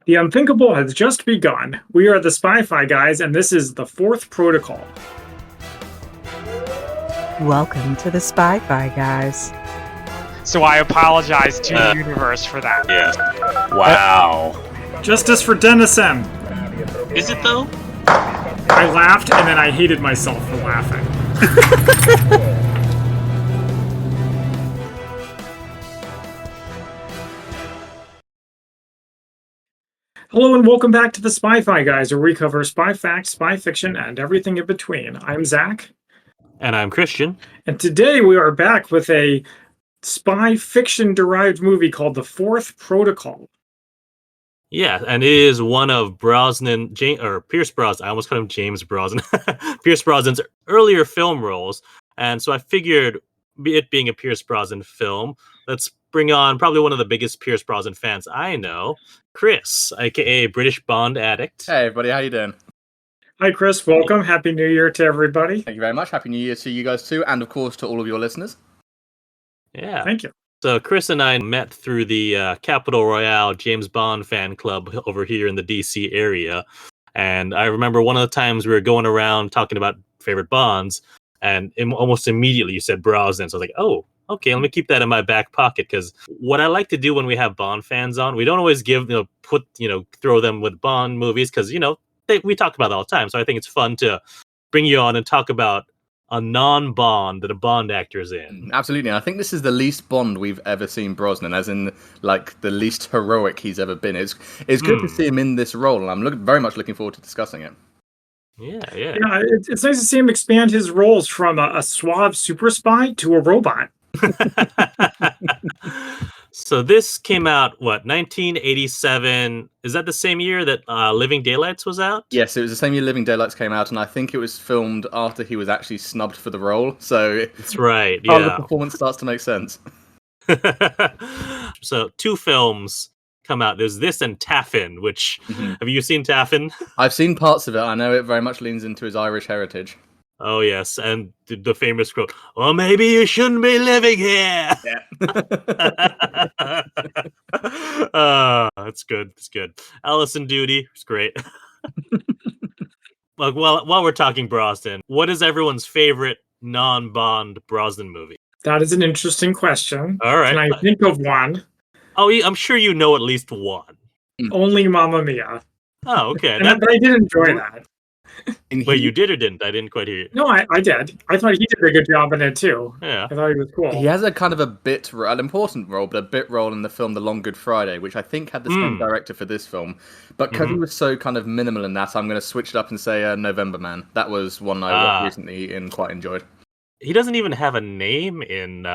The unthinkable has just begun. We are the Spy-Fi guys, and this is the fourth protocol. Welcome to the Spy-Fi guys. So I apologize to the universe for that. Yeah. Wow. Justice for Dennison! Is it though? I laughed, and then I hated myself for laughing. Hello and welcome back to the Spy-Fi guys, where we cover spy facts, spy fiction, and everything in between. I'm Zach. And I'm Christian. And today we are back with a spy fiction-derived movie called The Fourth Protocol. Yeah, and it is one of Brosnan, Pierce Brosnan. I almost called him James Brosnan. Pierce Brosnan's earlier film roles. And so I figured, it being a Pierce Brosnan film, let's bring on probably one of the biggest Pierce Brosnan fans I know, Chris, aka British Bond Addict. Hey everybody, how you doing? Hi Chris, welcome. Happy New Year to everybody. Thank you very much. Happy New Year to you guys too, and of course to all of your listeners. Yeah. Thank you. So Chris and I met through the Capital Royale James Bond fan club over here in the DC area. And I remember one of the times we were going around talking about favorite Bonds, and almost immediately you said Brosnan. So I was like, oh, okay, let me keep that in my back pocket, because what I like to do when we have Bond fans on, we don't always throw them with Bond movies, because, we talk about it all the time. So I think it's fun to bring you on and talk about a non-Bond that a Bond actor is in. Absolutely, and I think this is the least Bond we've ever seen Brosnan, as in, like, the least heroic he's ever been. It's good to see him in this role, and I'm very much looking forward to discussing it. Yeah. It's nice to see him expand his roles from a suave super spy to a robot. So this came out, 1987? Is that the same year that Living Daylights was out? Yes, it was the same year Living Daylights came out, and I think it was filmed after he was actually snubbed for the role. So that's right. Yeah, the performance starts to make sense. So two films come out. There's this and Taffin, which have you seen Taffin? I've seen parts of it. I know it very much leans into his Irish heritage. Oh yes, and the famous quote, "Well, maybe you shouldn't be living here." Yeah. It's good. It's good. Allison Duty is great. Look, while we're talking Brosnan, what is everyone's favorite non-Bond Brosnan movie? That is an interesting question. All right. Can I think of one? Oh, I'm sure you know at least one. Only Mamma Mia. Oh, okay. But I did enjoy that. Wait, you did or didn't? I didn't quite hear you. No, I did. I thought he did a good job in it too. Yeah. I thought he was cool. He has a kind of an important role, but a bit role in the film The Long Good Friday, which I think had the same director for this film. But because he was so kind of minimal in that, I'm going to switch it up and say November Man. That was one I watched recently and quite enjoyed. He doesn't even have a name in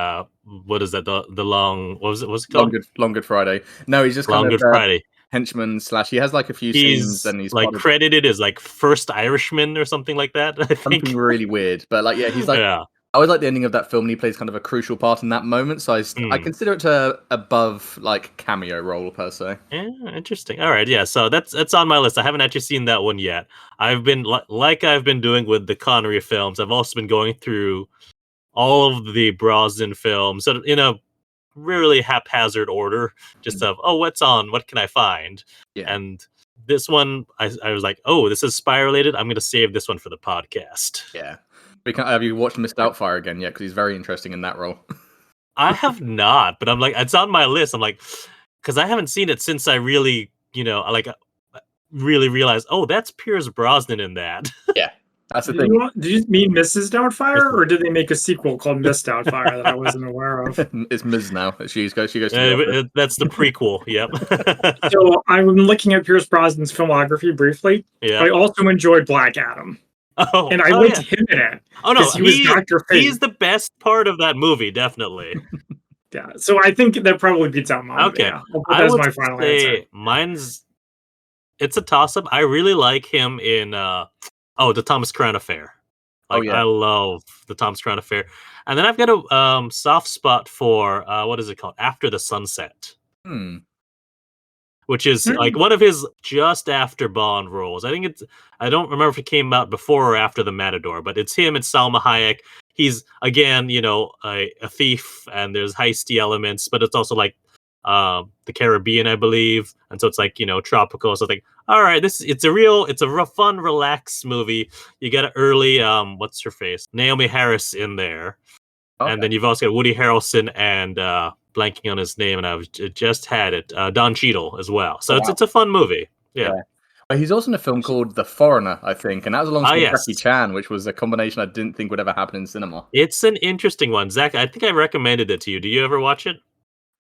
what is that? The long what's it called? Long Good Friday. No, he's just Long Good Friday. Henchman / he has like a few scenes, and he's like credited as like First Irishman or something like that. I think something really weird, but like he's like I always like the ending of that film, and he plays kind of a crucial part in that moment. So I consider it above like cameo role per se. Yeah, interesting. All right, yeah. So that's on my list. I haven't actually seen that one yet. I've been I've been doing with the Connery films. I've also been going through all of the Brosnan films, so in a really haphazard order, just of what's on, what can I find? And this one I was like, this is spy related, I'm going to save this one for the podcast. Have you watched Miss Doubtfire again yet? Because he's very interesting in that role. I have not, but I'm like, it's on my list. I'm like, because I haven't seen it since I really really realized, that's Pierce Brosnan in that. That's the thing. Did you mean Mrs. Doubtfire, or did they make a sequel called Miss Doubtfire that I wasn't aware of? It's Ms. now. She goes. That's the prequel. Yep. So I've been looking at Pierce Brosnan's filmography briefly. Yeah. I also enjoyed Black Adam. And I liked him in it. Oh no, he was Dr. Fate. He's the best part of that movie, definitely. Yeah. So I think that probably beats out Mamma Okay. Mia. I'll put that as my final answer. It's a toss-up. I really like him in the Thomas Crown Affair. I love the Thomas Crown Affair. And then I've got a soft spot for what is it called? After the Sunset. Which is like one of his just after Bond roles. I don't remember if it came out before or after The Matador, but it's him and Salma Hayek. He's again, a thief, and there's heisty elements, but it's also like the Caribbean, I believe, and so it's like tropical. So I think, all right, it's a fun, relaxed movie. You got an early what's her face, Naomi Harris in there, and then you've also got Woody Harrelson and blanking on his name, and I just had it, Don Cheadle as well. So it's a fun movie. Yeah. He's also in a film called The Foreigner, I think, and that was alongside yes. Jackie Chan, which was a combination I didn't think would ever happen in cinema. It's an interesting one, Zach. I think I recommended it to you. Do you ever watch it?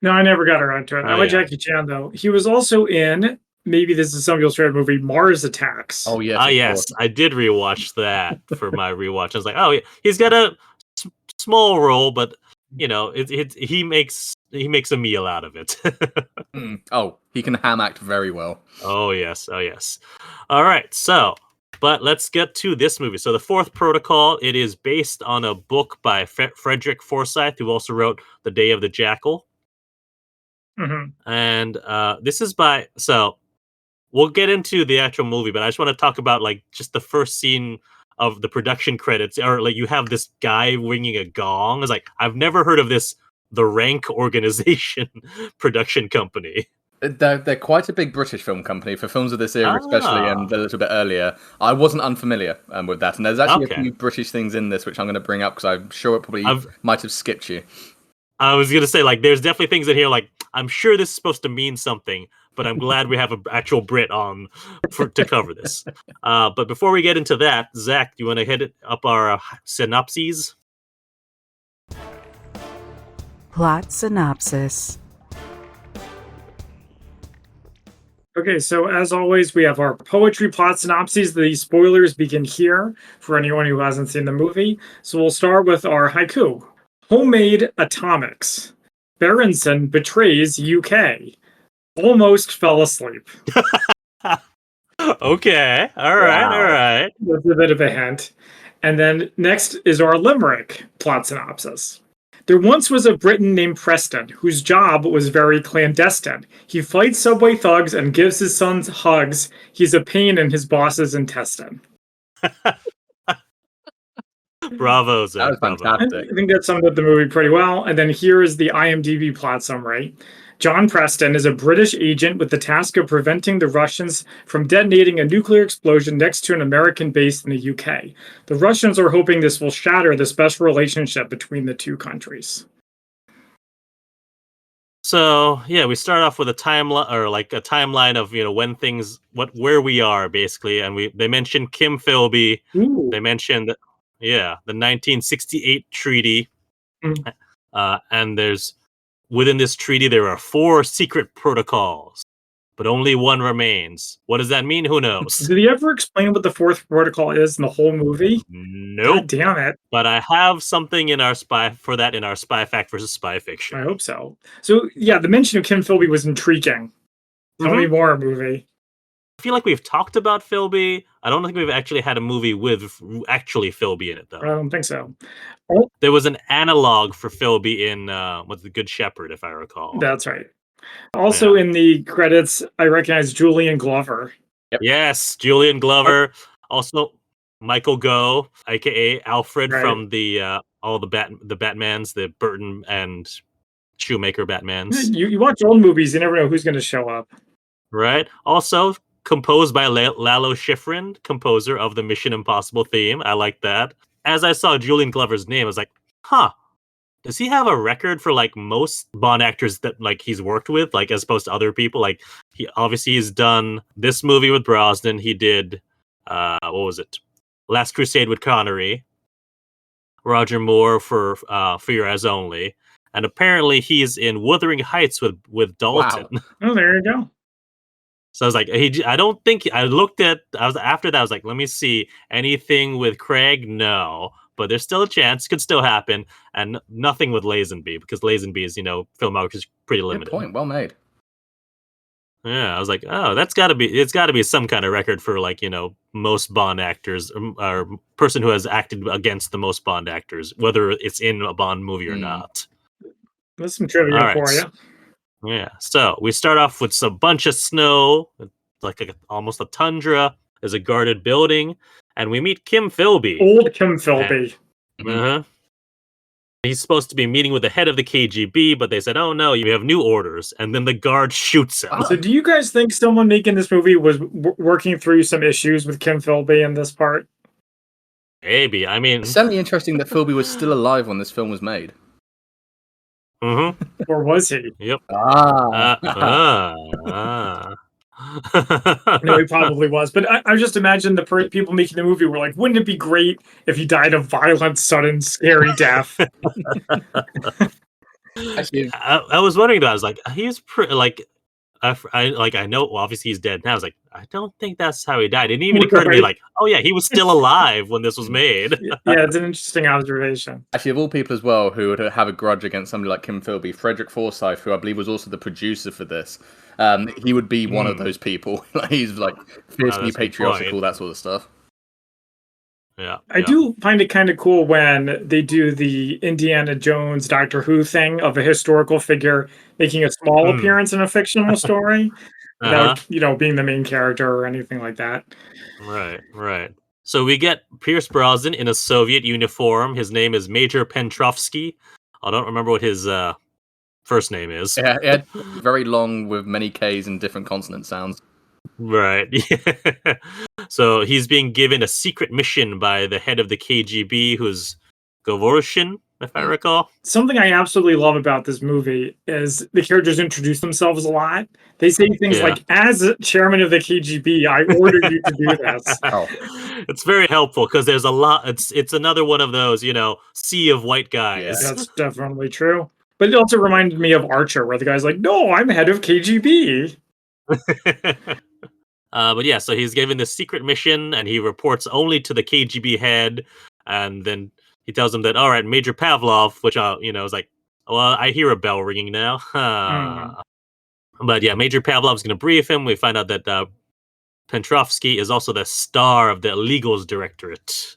No, I never got around to it. I like yeah. Jackie Chan though. He was also in, maybe this is some people's favorite movie, Mars Attacks. Oh yes, yes, I did rewatch that for my rewatch. I was like, oh, yeah. He's got a small role, but he makes a meal out of it. Oh, he can ham act very well. Oh yes. All right, so but let's get to this movie. So the Fourth Protocol, it is based on a book by Frederick Forsyth, who also wrote The Day of the Jackal. And this is so we'll get into the actual movie, but I just want to talk about like just the first scene of the production credits, or like you have this guy ringing a gong. It's like, I've never heard of this, the Rank Organization production company. They're quite a big British film company for films of this era, especially, and a little bit earlier. I wasn't unfamiliar with that, and there's actually a few British things in this which I'm going to bring up because I'm sure it probably might have skipped you. I was going to say, like, there's definitely things in here, like, I'm sure this is supposed to mean something, but I'm glad we have an actual Brit on to cover this. But before we get into that, Zach, do you want to hit up our synopses? Plot synopsis. Okay, so as always, we have our poetry plot synopses. The spoilers begin here for anyone who hasn't seen the movie. So we'll start with our haiku. Homemade atomics. Berenson betrays UK. Almost fell asleep. Okay, all right. That's a bit of a hint. And then next is our limerick plot synopsis. There once was a Briton named Preston, whose job was very clandestine. He fights subway thugs and gives his sons hugs. He's a pain in his boss's intestine. Bravo, Zach. That was fantastic. I think that summed up the movie pretty well. And then here is the IMDb plot summary. John Preston is a British agent with the task of preventing the Russians from detonating a nuclear explosion next to an American base in the UK. The Russians are hoping this will shatter the special relationship between the two countries. So yeah, we start off with a timeline of when where we are basically, and they mentioned Kim Philby. Ooh. They mentioned the 1968 treaty, and within this treaty there are 4 secret protocols, but only one remains. What does that mean? Who knows? Did he ever explain what the Fourth Protocol is in the whole movie? Nope. God damn it. But I have something in our spy fact versus spy fiction. I hope so. So yeah, the mention of Kim Philby was intriguing. Tell me more, movie. I feel like we've talked about Philby. I don't think we've actually had a movie with actually Philby in it, though. I don't think so. There was an analog for Philby in what's The Good Shepherd, if I recall. That's right. Also in the credits, I recognize Julian Glover. Yep. Yes, Julian Glover. Also, Michael Gough, aka Alfred from the all the Batmans, the Burton and Shoemaker Batmans. You watch old movies, you never know who's going to show up. Right. Also composed by Lalo Schifrin, composer of the Mission Impossible theme. I like that. As I saw Julian Glover's name, I was like, does he have a record for like most Bond actors that like he's worked with, like as opposed to other people? Like he's done this movie with Brosnan. He did what was it? Last Crusade with Connery. Roger Moore for Your Eyes Only. And apparently he's in Wuthering Heights with Dalton. Wow. Oh, there you go. So I was like, after that, I was like, let me see anything with Craig. No, but there's still a chance. Could still happen. And nothing with Lazenby, because Lazenby's, filmography is pretty limited. Good point. Well made. Yeah, I was like, oh, it's got to be some kind of record for like, most Bond actors or person who has acted against the most Bond actors, whether it's in a Bond movie or not. That's some trivia for you. Yeah, so we start off with a bunch of snow, like almost a tundra. There's a guarded building, and we meet Kim Philby. Old Kim Philby. He's supposed to be meeting with the head of the KGB, but they said, "Oh no, you have new orders," and then the guard shoots him. So, do you guys think someone making this movie was working through some issues with Kim Philby in this part? Maybe. I mean, It's certainly interesting that Philby was still alive when this film was made. Or was he? Yep. No, he probably was. But I just imagine the people making the movie were like, wouldn't it be great if he died a violent, sudden, scary death? Actually, I was wondering though. I was like, he's like, I know. Well, obviously he's dead now. I was like, I don't think that's how he died. It didn't even occur to me like, oh yeah, he was still alive when this was made. Yeah, it's an interesting observation. Actually, of all people as well who would have a grudge against somebody like Kim Philby, Frederick Forsyth, who I believe was also the producer for this, he would be one of those people. He's like fiercely patriotical, that sort of stuff. Yeah, I do find it kind of cool when they do the Indiana Jones Doctor Who thing of a historical figure making a small appearance in a fictional story without, being the main character or anything like that. Right. So we get Pierce Brosnan in a Soviet uniform. His name is Major Petrovsky. I don't remember what his first name is. Yeah, very long with many K's and different consonant sounds. Right. So he's being given a secret mission by the head of the KGB, who's Govoroshin, if I recall. Something I absolutely love about this movie is the characters introduce themselves a lot. They say things like, as chairman of the KGB, I order you to do this. It's very helpful because there's a lot. It's another one of those, sea of white guys. Yeah, that's definitely true. But it also reminded me of Archer, where the guy's like, no, I'm head of KGB. But yeah, so he's given this secret mission, and he reports only to the KGB head, and then he tells him that, all right, Major Pavlov, which is like, well, I hear a bell ringing now. But yeah, Major Pavlov's going to brief him. We find out that Petrovsky is also the star of the Illegals Directorate,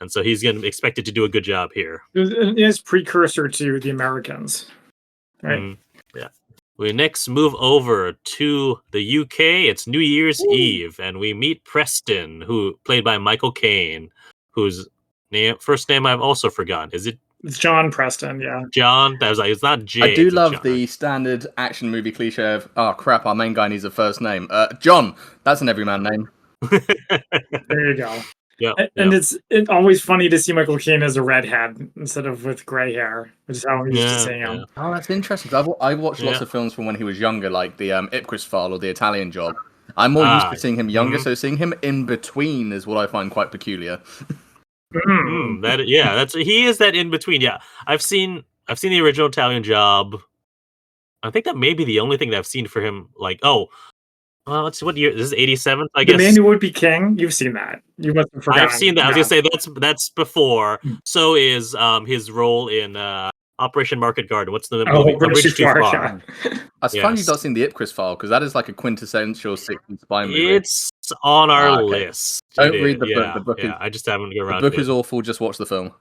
and so he's going to be expected to do a good job here. It is precursor to the Americans, right? Yeah. We next move over to the UK. It's New Year's Eve, and we meet Preston, who played by Michael Caine, whose first name I've also forgotten. Is it? It's John Preston, yeah. John? I was like, it's not Jay. I do love the standard action movie cliche of, oh crap, our main guy needs a first name. John, that's an everyman name. There you go. Yeah, and it's always funny to see Michael Caine as a redhead instead of with gray hair, which is how I'm used to seeing him. Oh, that's interesting. I watched lots of films from when he was younger, like the Ipcris File or the Italian Job. I'm more used to seeing him younger, so seeing him in between is what I find quite peculiar. He is that in between. Yeah, I've seen the original Italian Job. I think that may be the only thing that I've seen for him. Like, well, let's see, what year? This is 87, I guess. The Man Who Would Be King? You've seen that. You must have forgotten. I've seen that. I was going to say, that's before. So is his role in Operation Market Garden. What's the movie? Bridge Too Far. I was funny you've not seen the Ipcris File, because that is like a quintessential 60s spy movie. It's on our list. Don't read the book. The book is, I just haven't got around to it. The book is awful, just watch the film.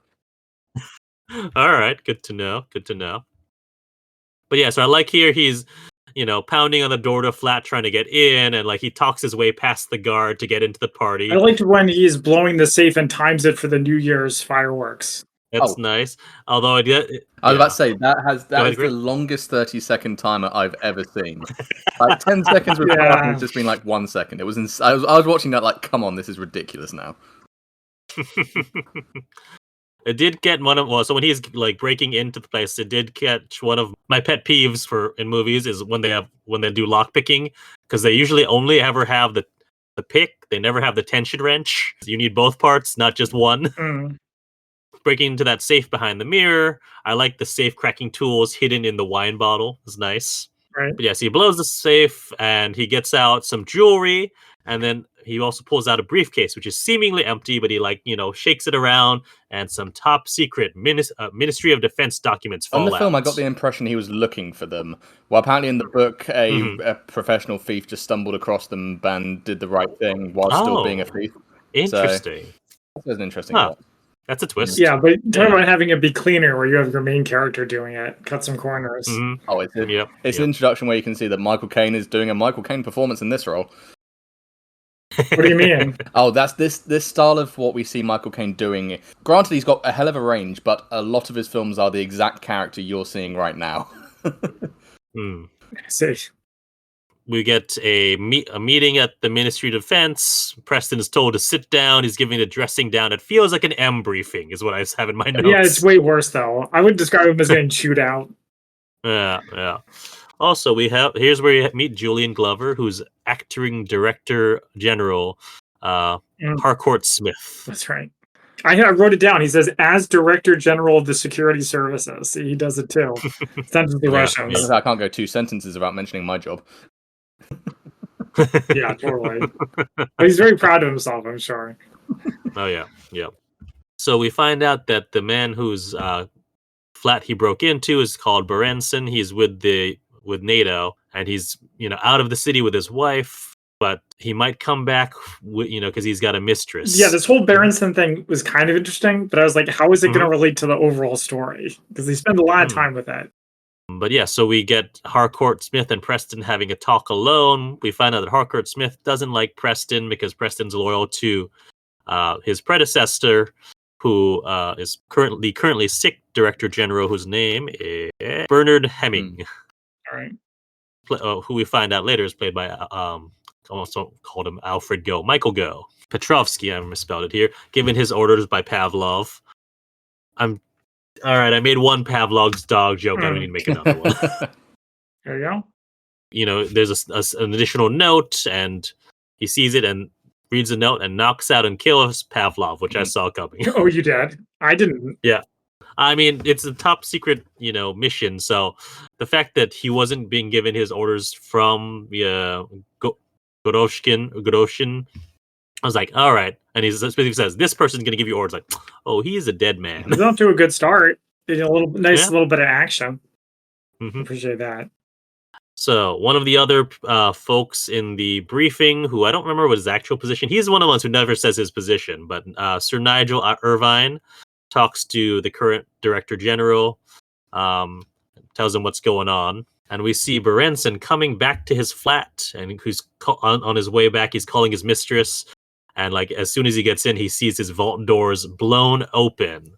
All right, good to know. But yeah, so I like here he's pounding on the door to flat trying to get in, and like he talks his way past the guard to get into the party. I liked when he's blowing the safe and times it for the New Year's fireworks. That's nice. Although I was about to say that is the longest 30-second timer I've ever seen. Like 10 seconds was it's just been like 1 second. It was I was watching that like, come on, this is ridiculous now. It did get so when he's like breaking into the place, it did catch one of my pet peeves in movies is when they do lock picking, because they usually only ever have the pick. They never have the tension wrench. You need both parts, not just one. Breaking into that safe behind the mirror. I like the safe cracking tools hidden in the wine bottle. It's nice. Right. But yes, he blows the safe and he gets out some jewelry, and then he also pulls out a briefcase, which is seemingly empty, but he shakes it around, and some top secret Ministry of Defense documents fall out. On the film, I got the impression he was looking for them. Well, apparently in the book, a professional thief just stumbled across them and did the right thing while still being a thief. Interesting. So, that's an interesting thought. That's a twist. Yeah, but talk about having it be cleaner where you have your main character doing it. Cut some corners. Oh, it's an introduction where you can see that Michael Caine is doing a Michael Caine performance in this role. What do you mean? Oh, that's this style of what we see Michael Caine doing. Granted, he's got a hell of a range, but a lot of his films are the exact character you're seeing right now. Hmm. See, We get a meeting at the Ministry of Defense. Preston is told to sit down. He's giving a dressing down. It feels like an M briefing, is what I have in my notes. yeah, it's way worse though. I would describe him as getting chewed out. Yeah. Also, here's where you meet Julian Glover, who's acting director general, Harcourt Smith. That's right. I wrote it down. He says, as Director General of the Security Services. See, he does it too. Sends the Russians. I can't go 2 sentences without mentioning my job. Yeah, totally. But he's very proud of himself, I'm sure. Oh yeah. So we find out that the man whose flat he broke into is called Berenson. He's with NATO, and he's out of the city with his wife. But he might come back, because he's got a mistress. Yeah, this whole Berenson thing was kind of interesting, but I was like, how is it going to relate to the overall story? Because they spend a lot of time with that. But yeah, so we get Harcourt Smith and Preston having a talk alone. We find out that Harcourt Smith doesn't like Preston because Preston's loyal to his predecessor, who is currently sick Director General, whose name is Bernard Hemming. All right. Who we find out later is played by also called him Alfred Go. Michael Go. Petrovsky, I misspelled it here. Given his orders by Pavlov. All right, I made one Pavlov's dog joke. I don't need to make another one. There you go. There's an additional note, and he sees it and reads the note and knocks out and kills Pavlov, which I saw coming. Oh, you did? I didn't. Yeah. I mean, it's a top secret, mission. So the fact that he wasn't being given his orders from Goroshin, I was like, all right. And he specifically says, this person's going to give you orders. Like, oh, he's a dead man. He's off to a good start. A little bit of action. Mm-hmm. Appreciate that. So one of the other folks in the briefing, who I don't remember what his actual position, he's one of the ones who never says his position, but Sir Nigel Irvine talks to the current Director General, tells him what's going on. And we see Berenson coming back to his flat, and who's on his way back. He's calling his mistress, and as soon as he gets in, he sees his vault doors blown open.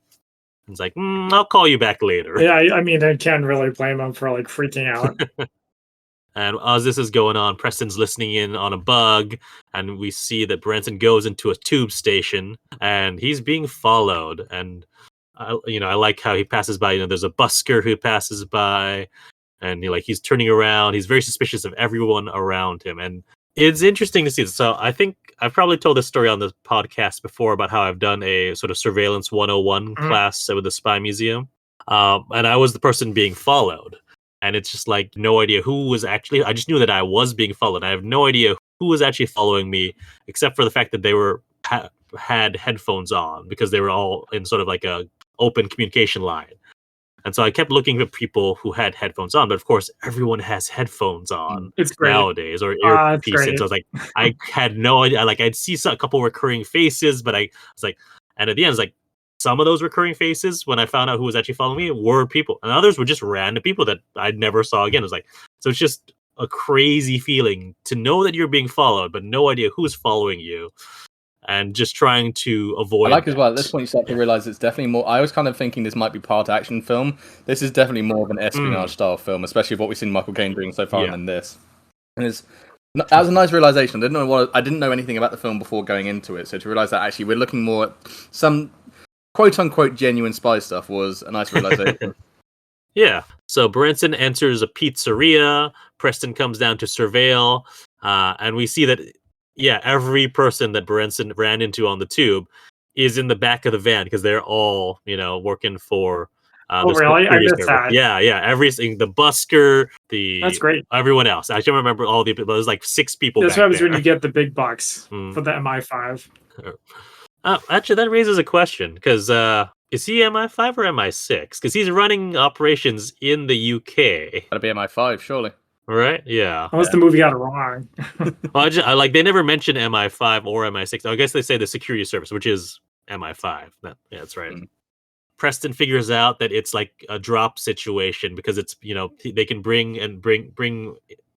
He's like, "I'll call you back later." Yeah, I mean, I can't really blame him for freaking out. And as this is going on, Preston's listening in on a bug, and we see that Berenson goes into a tube station, and he's being followed. And I like how he passes by. There's a busker who passes by. And he's turning around. He's very suspicious of everyone around him. And it's interesting to see this. So I think I've probably told this story on the podcast before about how I've done a sort of surveillance 101 class with the Spy Museum. And I was the person being followed. And it's just no idea who was actually. I just knew that I was being followed. I have no idea who was actually following me, except for the fact that they were had headphones on, because they were all in sort of a open communication line. And so I kept looking at people who had headphones on, but of course everyone has headphones on nowadays, or earpieces. So I was like, I had no idea. I'd see a couple recurring faces, but I was like, and at the end, it's some of those recurring faces, when I found out who was actually following me, were people, and others were just random people that I never saw again. It was so it's just a crazy feeling to know that you're being followed, but no idea who's following you. And just trying to avoid. As well. At this point, you start to realize it's definitely more. I was kind of thinking this might be part action film. This is definitely more of an espionage style film, especially with what we've seen Michael Caine doing so far than this. And that was a nice realization. I didn't know anything about the film before going into it, so to realize that actually we're looking more at some quote unquote genuine spy stuff was a nice realization. Yeah. So Berenson enters a pizzeria. Preston comes down to surveil, and we see that. Yeah, every person that Berenson ran into on the tube is in the back of the van, because they're all, working for. Oh, really? I missed that. Yeah. Everything, the busker, that's great. Everyone else. I can't remember all the people. There's 6 people. That's what happens when you get the big bucks for the MI5. Actually, that raises a question, because is he MI5 or MI6? Because he's running operations in the UK. That'd be MI5, surely. Right? Yeah. Unless the movie got it wrong. Well, they never mention MI5 or MI6. I guess they say the security service, which is MI5. Yeah, that's right. Preston figures out that it's a drop situation, because it's they can bring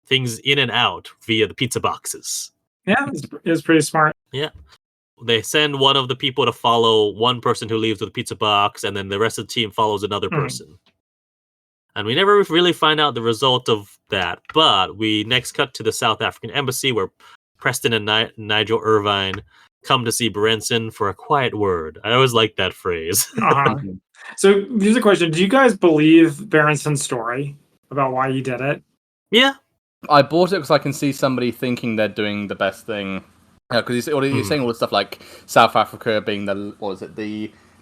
things in and out via the pizza boxes. Yeah, it's pretty smart. Yeah. They send one of the people to follow one person who leaves with a pizza box, and then the rest of the team follows another person. And we never really find out the result of that. But we next cut to the South African embassy where Preston and Nigel Irvine come to see Berenson for a quiet word. I always like that phrase. So here's a question. Do you guys believe Berenson's story about why he did it? Yeah. I bought it because I can see somebody thinking they're doing the best thing. Because he's saying all this stuff like South Africa being the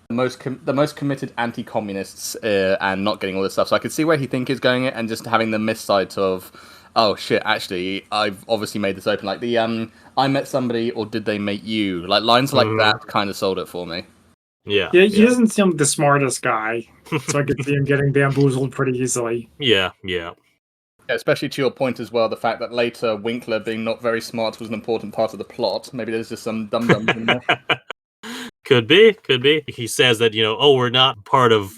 most committed anti-communists and not getting all this stuff. So I could see where he think is going it, and just having the missight of, oh shit, actually I've obviously made this open. Like the I met somebody, or did they meet you? Like lines like that kind of sold it for me. Yeah. Yeah, he doesn't seem like the smartest guy, so I could see him getting bamboozled pretty easily. Yeah. Especially to your point as well, the fact that later Winkler being not very smart was an important part of the plot. Maybe there's just some dum-dums in there. Could be. He says that, we're not part of,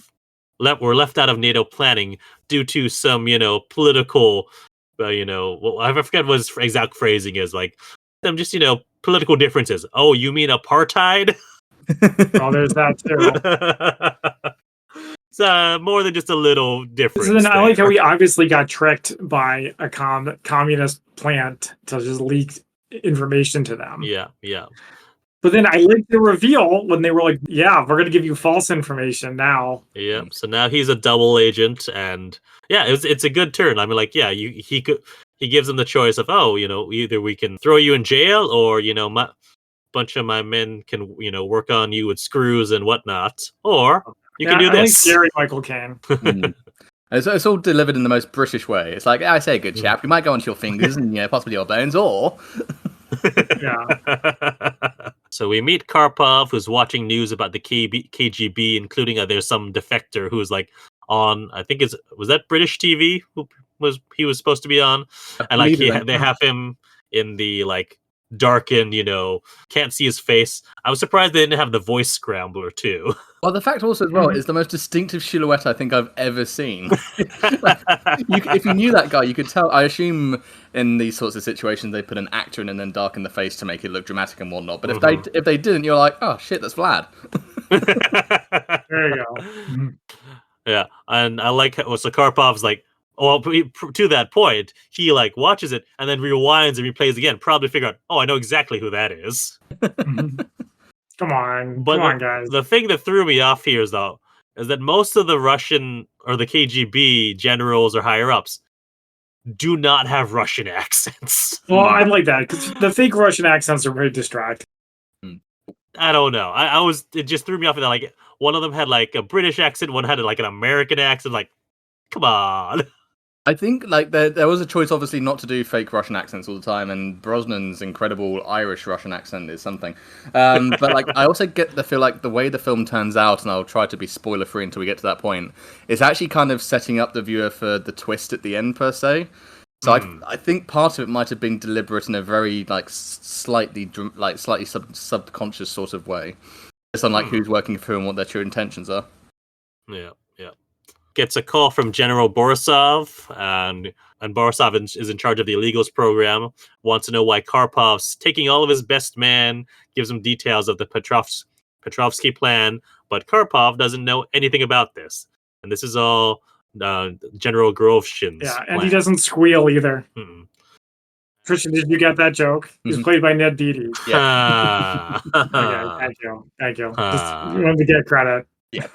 we're left out of NATO planning due to some, political, I forget what his exact phrasing is, like, them just, political differences. Oh, you mean apartheid? Oh, there's that too. It's more than just a little difference. So then I like how he obviously got tricked by a communist plant to just leak information to them. Yeah. But then I liked the reveal when they were like, yeah, we're going to give you false information now. Yeah, so now he's a double agent, and yeah, it's a good turn. I mean, like, yeah, he gives them the choice of, either we can throw you in jail, or, my bunch of my men can, work on you with screws and whatnot, or you can do this. I like scary Michael Caine. It's all delivered in the most British way. It's like, I say, good chap, you might go onto your fingers and possibly your bones, or... Yeah. So we meet Karpov, who's watching news about the KGB, including there's some defector who's like on, I think was that British TV he was supposed to be on, and like they have him in the like darkened, can't see his face. I was surprised they didn't have the voice scrambler too. Well, the fact also as well is the most distinctive silhouette I think I've ever seen. If you knew that guy, you could tell. I assume in these sorts of situations they put an actor in and then darken the face to make it look dramatic and whatnot. But if they didn't, you're like, oh shit, that's Vlad. There you go. Yeah, and I like how Karpov's like, well, to that point, he like watches it and then rewinds and replays again, probably figure out, I know exactly who that is. Come on, guys. The thing that threw me off here is that most of the Russian or the KGB generals or higher ups do not have Russian accents. Well, I like that because the fake Russian accents are very distracting. I don't know. It just threw me off. That like one of them had like a British accent, one had like an American accent. Like, come on. I think like there was a choice, obviously, not to do fake Russian accents all the time, and Brosnan's incredible Irish Russian accent is something. But like, I also get the feel like the way the film turns out, and I'll try to be spoiler free until we get to that point, is actually kind of setting up the viewer for the twist at the end per se. So I think part of it might have been deliberate in a very like slightly subconscious sort of way, just on like who's working through and what their true intentions are. Yeah. Gets a call from General Borisov, and Borisov is in charge of the illegals program, wants to know why Karpov's taking all of his best men, gives him details of the Petrovsky plan, but Karpov doesn't know anything about this. And this is all General Gorovshin's and plan. he doesn't squeal either. Mm-mm. Christian, did you get that joke? He's played by Ned Beatty. Yeah. Okay, thank you. Just wanted to get credit. Yeah.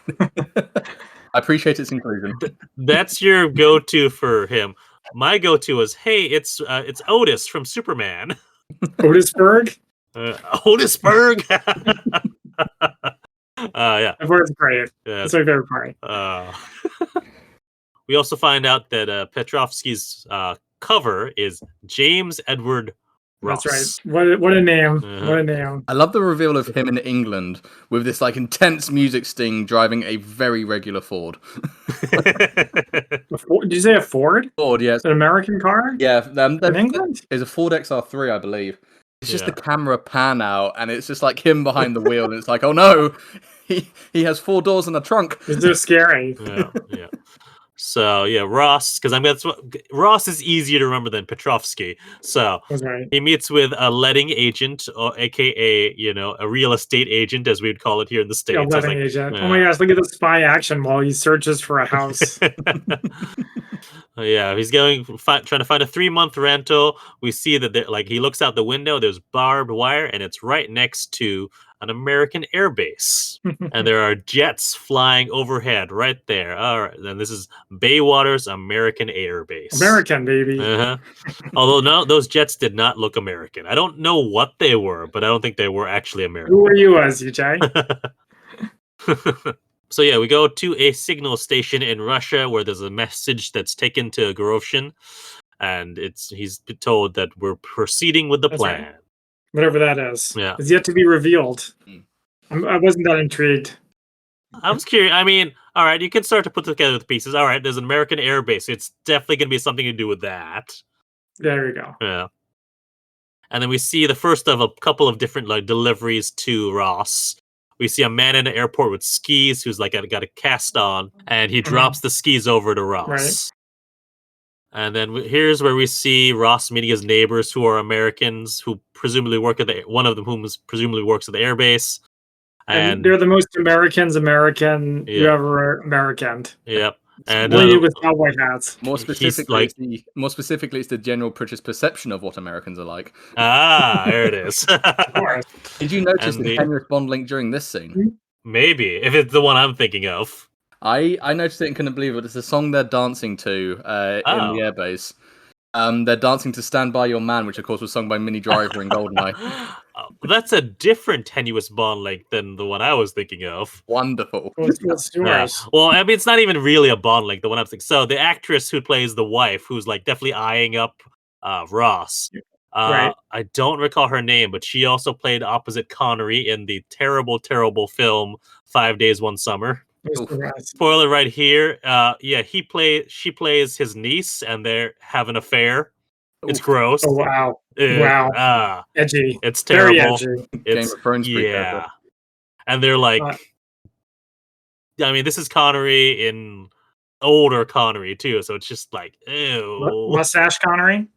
I appreciate its inclusion. That's your go-to for him. My go-to is, hey, it's Otis from Superman. Otisberg? Otisberg. Yeah. That part's great. Yeah. That's my favorite part. We also find out that Petrovsky's cover is James Edward Ross. That's right. What a name. What a name. I love the reveal of him in England with this like intense music sting driving a very regular Ford. Did you say a Ford? Ford, yes. An American car? Yeah. In England? It's a Ford XR3, I believe. It's just the camera pan out, and it's just like him behind the wheel, and it's like, oh no, he has 4 doors and a trunk. It's so scary. Yeah. So yeah, Ross, because Ross is easier to remember than Petrovsky. So That's right. he meets with a letting agent, or AKA, a real estate agent, as we'd call it here in the States. Yeah, I was letting like, agent. Oh my gosh, look at the spy action while he searches for a house. Yeah, he's trying to find a 3-month rental. We see that he looks out the window. There's barbed wire, and it's right next to an American air base, and there are jets flying overhead right there. All right, then this is Baywater's American Air Base. American, baby. Uh-huh. Although no, those jets did not look American. I don't know what they were, but I don't think they were actually American. Who are you as, UJ? So yeah, we go to a signal station in Russia where there's a message that's taken to Groshan, and he's told that we're proceeding with the That's plan. right. Whatever that is. Yeah. It's yet to be revealed. I wasn't that intrigued. I was curious. I mean, all right, you can start to put together the pieces. All right, there's an American air base. It's definitely going to be something to do with that. There you go. Yeah. And then we see the first of a couple of different deliveries to Ross. We see a man in the airport with skis who's got a cast on, and he drops the skis over to Ross. Right. And then here's where we see Ross meeting his neighbors who are Americans who presumably work at one of them whom presumably works at the airbase. And they're the most American Yeah. you ever Americaned. Yep. And with cowboy hats. More specifically, it's the general British perception of what Americans are like. Ah, there it is. Did you notice the Henry Bond link during this scene? Maybe, if it's the one I'm thinking of. I noticed it and couldn't believe it. It's a song they're dancing to in the airbase. They're dancing to "Stand By Your Man," which of course was sung by Minnie Driver in GoldenEye. That's a different tenuous Bond link than the one I was thinking of. Wonderful. Yeah. Well, I mean, it's not even really a Bond link, the one I'm thinking. So the actress who plays the wife, who's definitely eyeing up Ross. Right. I don't recall her name, but she also played opposite Connery in the terrible, terrible film 5 Days, One Summer. Spoiler right here. She plays his niece, and they have an affair. It's gross. Oh wow! Wow. Edgy. It's terrible. Very edgy. Game of Thrones. Yeah. And they're like, I mean, this is Connery in older Connery too, so it's just like, ew. Mustache Connery.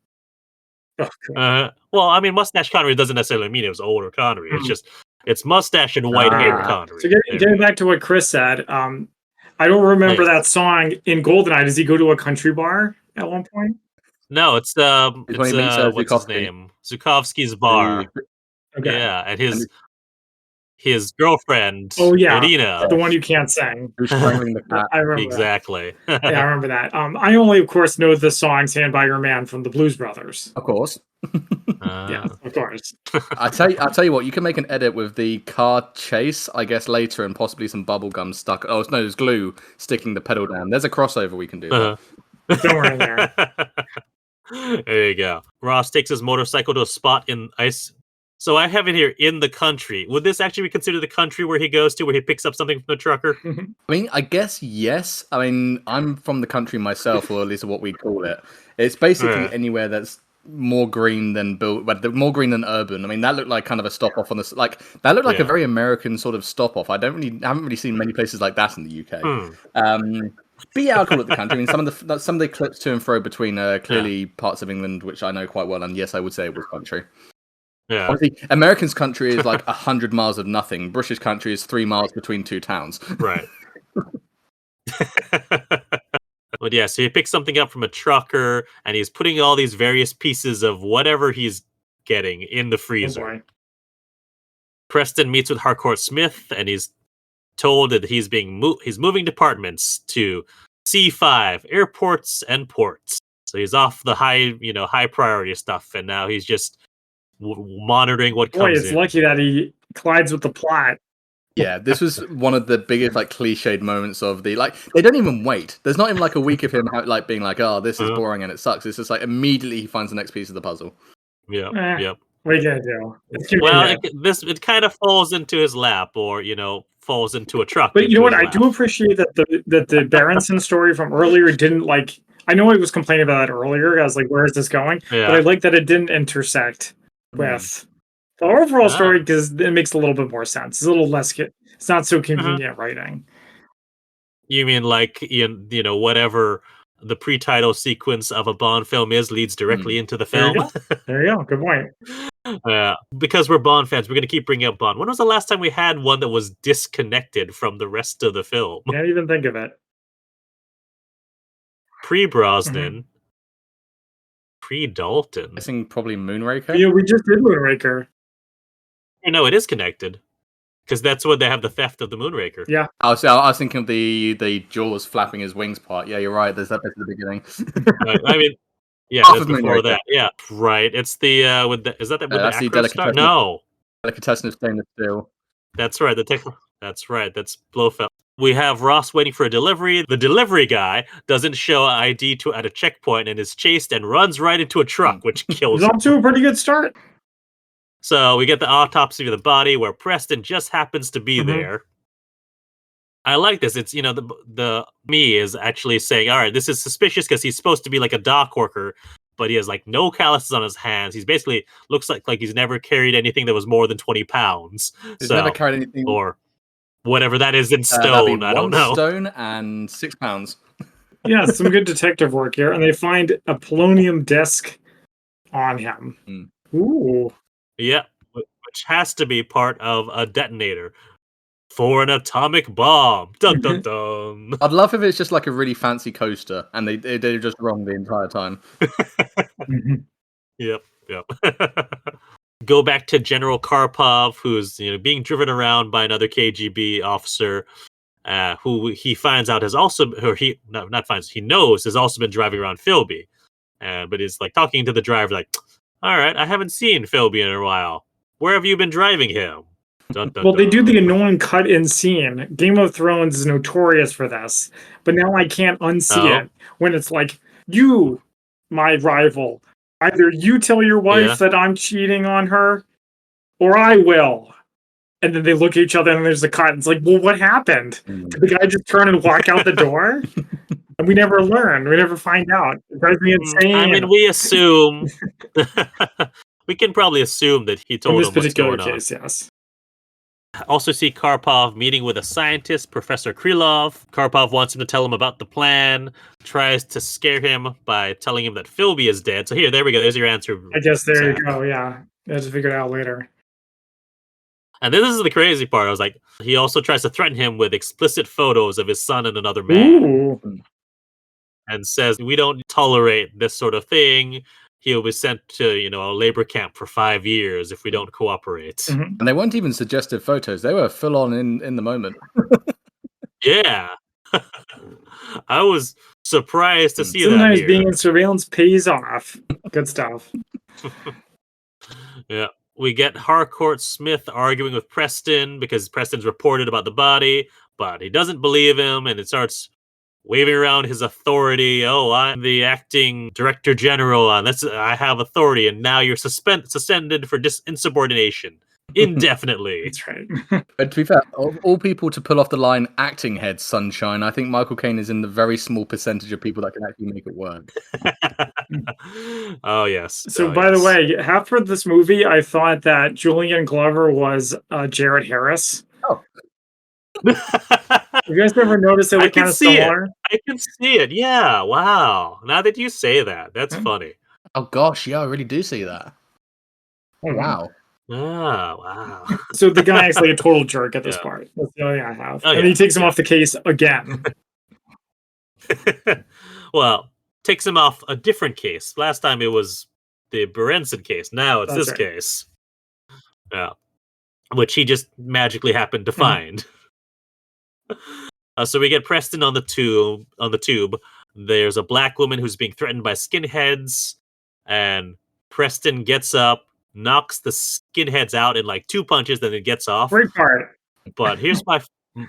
Well, I mean, mustache Connery doesn't necessarily mean it was older Connery. It's just it's mustache and white hair Connery. So getting back to what Chris said, I don't remember that song in GoldenEye. Does he go to a country bar at one point? No, it's what's his name? Zhukovsky's bar. Okay. Yeah, and his girlfriend. Oh yeah, Irina, the one you can't sing. Who's strangling the cat? I remember exactly. Yeah, I remember that. I only, of course, know the song "Stand By Your Man" from the Blues Brothers. Of course. Yeah, of course. I'll tell you what. You can make an edit with the car chase, I guess, later, and possibly some bubble gum stuck. Oh no, there's glue sticking the pedal down. There's a crossover we can do. Don't worry there. There you go. Ross takes his motorcycle to a spot in ice. So I have it here in the country. Would this actually be considered the country where he goes to, where he picks up something from the trucker? I mean, I guess yes. I mean, I'm from the country myself, or at least what we call it. It's basically anywhere that's more green than more green than urban. I mean, that looked like kind of a stop off on this. That looked like a very American sort of stop off. I haven't really seen many places like that in the UK. But yeah, I'll call it the country. I mean, some of the clips to and fro between clearly parts of England, which I know quite well, and yes, I would say it was country. Yeah. Obviously, American's country is like 100 miles of nothing. British country is 3 miles between two towns. Right. But yeah, so he picks something up from a trucker, and he's putting all these various pieces of whatever he's getting in the freezer. Preston meets with Harcourt Smith, and he's told that he's moving departments to C5, airports and ports. So he's off the high priority stuff, and now he's just monitoring what comes in. It's lucky that he collides with the plot. Yeah, this was one of the biggest cliched moments of the they don't even wait. There's not even a week of him being like, oh, this is boring and it sucks. It's just immediately he finds the next piece of the puzzle. Yeah. Yep. What are you gonna do? Well, it kind of falls into his lap, or falls into a truck. But you know what? I do appreciate that the Berenson story from earlier didn't I know I was complaining about that earlier. I was like, where is this going? Yeah. But I like that it didn't intersect with the overall story, because it makes a little bit more sense. It's a little less. It's not so convenient writing. You mean like whatever the pre-title sequence of a Bond film is leads directly into the There you film? go. There you go. Good point. Because we're Bond fans, we're going to keep bringing up Bond. When was the last time we had one that was disconnected from the rest of the film? Can't even think of it. Pre-Brosnan, pre-Dalton. I think probably Moonraker. Yeah, we just did Moonraker. No, it is connected. Because that's when they have the theft of the Moonraker. Yeah. I was thinking of the Jaws flapping his wings part. Yeah, you're right. There's that bit at the beginning. I mean, yeah, Half that's of before Moonraker. that. Yeah, right. It's the with the is that the with that's the the acro star? delicatessen. No, Delicatessen of stainless steel. that's right. That's right. That's Blofeld. We have Ross waiting for a delivery. The delivery guy doesn't show ID at a checkpoint and is chased and runs right into a truck, which kills It's him. off to a pretty good start. So we get the autopsy of the body where Preston just happens to be there. I like this. It's the me is actually saying, all right, this is suspicious because he's supposed to be like a dock worker, but he has like no calluses on his hands. He's basically looks like he's never carried anything that was more than 20 pounds. He's never carried anything or whatever that is in that'd stone. be I don't know. 1 stone and 6 pounds. Yeah, some good detective work here, and they find a polonium disc on him. Ooh. Yeah, which has to be part of a detonator for an atomic bomb. Dun dun dun. I'd love if it's just like a really fancy coaster, and they're just wrong the entire time. Yep. Go back to General Karpov, who's being driven around by another KGB officer, who he finds out has also, or he knows has also been driving around Philby, but is like talking to the driver like, all right, I haven't seen Philby in a while. Where have you been driving him? Dun, dun, Well, they do dun. the annoying cut-in scene. Game of Thrones is notorious for this, but now I can't unsee it when it's like, you, my rival, either you tell your wife that I'm cheating on her, or I will. And then they look at each other and there's a cut. And it's like, well, what happened? Did the guy just turn and walk out the door? And we never learn. We never find out. It drives me insane. I mean, we assume we can probably assume that he told him what's going on. Case, yes. Also see Karpov meeting with a scientist, Professor Krylov. Karpov wants him to tell him about the plan, tries to scare him by telling him that Philby is dead. So there we go. There's your answer. I guess there you go, yeah. I have to figure it out later. And then this is the crazy part. I was like, he also tries to threaten him with explicit photos of his son and another man. Ooh. And says, we don't tolerate this sort of thing. He'll be sent to, a labor camp for 5 years if we don't cooperate. And they weren't even suggestive photos. They were full on in the moment. Yeah. I was surprised to see Sometimes that here. being in surveillance pays off. Good stuff. Yeah. We get Harcourt Smith arguing with Preston because Preston's reported about the body, but he doesn't believe him, and it starts waving around his authority. Oh, I'm the acting director general. I have authority, and now you're suspended for insubordination indefinitely. That's right. But to be fair, all people to pull off the line acting head sunshine, I think Michael Caine is in the very small percentage of people that can actually make it work. Oh, yes. So, by the way, half of this movie, I thought that Julian Glover was Jared Harris. Oh. Have you guys ever noticed they look kind of similar? I can see it. Yeah. Wow. Now that you say that, that's funny. Oh, gosh. Yeah, I really do see that. Oh, wow. Oh, wow. So the guy acts like a total jerk at this part. That's the only thing I have. Oh, and he takes him off the case again. Well, takes him off a different case. Last time it was the Berenson case. Now it's this case. Yeah. Which he just magically happened to find. So we get Preston on the tube. There's a black woman who's being threatened by skinheads, and Preston gets up, knocks the skinheads out in like 2 punches, then it gets off. Great part. But here's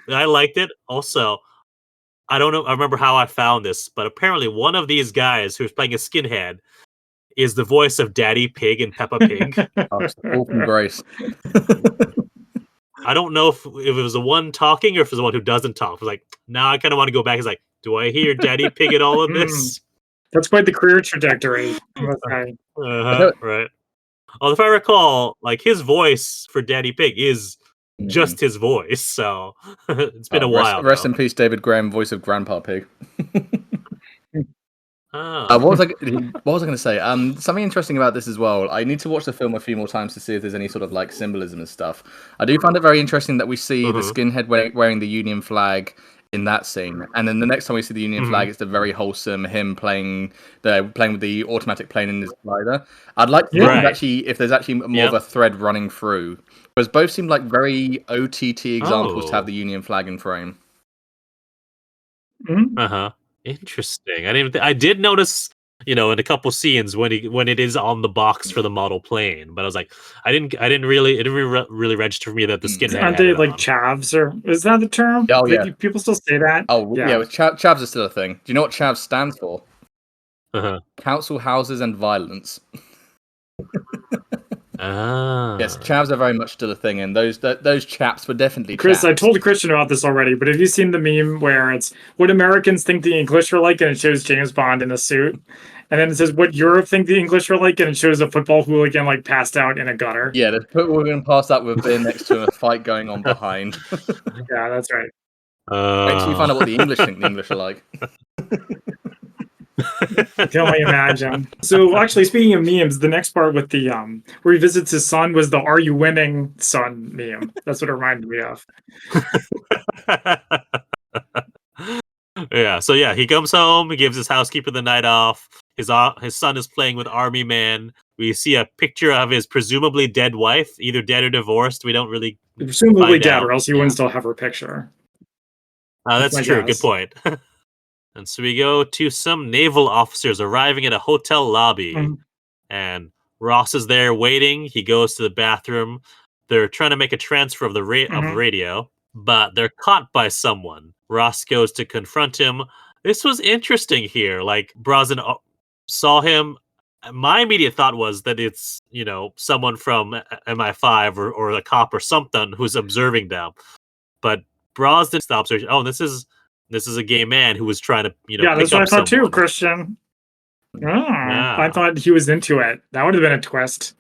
I liked it. Also, I don't know. I remember how I found this, but apparently one of these guys who's playing a skinhead is the voice of Daddy Pig and Peppa Pig. Oh, it's the Orphan Grace. I don't know if it was the one talking or if it was the one who doesn't talk. It was like, now I kind of want to go back. It's like, do I hear Daddy Pig in all of this? That's quite the career trajectory. Right. Although if I recall, like his voice for Daddy Pig is just his voice. So it's been a while. Rest though. in peace, David Graham, voice of Grandpa Pig. Oh. What was I going to say? Something interesting about this as well. I need to watch the film a few more times to see if there's any sort of like symbolism and stuff. I do find it very interesting that we see the skinhead wearing the Union flag in that scene, and then the next time we see the Union flag, it's the very wholesome him playing with the automatic plane in his glider. I'd like to see if there's actually more of a thread running through, because both seem like very OTT examples to have the Union flag in frame. Interesting. I did notice, in a couple scenes when it is on the box for the model plane, but I was like, it didn't really register for me that the skinhead. Aren't they like chavs, or is that the term? Oh yeah, people still say that. Oh yeah, chavs are still a thing. Do you know what chavs stands for? Council houses and violence. Yes, chavs are very much still a thing, and those chaps were definitely Chris, chaps. I told Christian about this already, but have you seen the meme where it's what Americans think the English are like, and it shows James Bond in a suit, and then it says what Europe think the English are like, and it shows a football hooligan like passed out in a gutter. Yeah, the football hooligan passed out with a beer next to him, a fight going on behind. Yeah, that's right. Actually, find out what the English think the English are like. I can only imagine. So actually, speaking of memes, the next part with the where he visits his son was the "Are you winning, son?" meme. That's what it reminded me of. Yeah. So yeah, he comes home. He gives his housekeeper the night off. His son is playing with army men. We see a picture of his presumably dead wife, either dead or divorced. We don't really presumably dead, or else he wouldn't still have her picture. That's true. Good point. And so we go to some naval officers arriving at a hotel lobby, and Ross is there waiting. He goes to the bathroom. They're trying to make a transfer of the radio, but they're caught by someone. Ross goes to confront him. This was interesting here. Like, Brosnan saw him. My immediate thought was that it's, someone from MI5 or a cop or something who's observing them. But Brosnan stops her. Oh, this is a gay man who was trying to, yeah, that's what I thought too, Christian. I thought he was into it. That would have been a twist.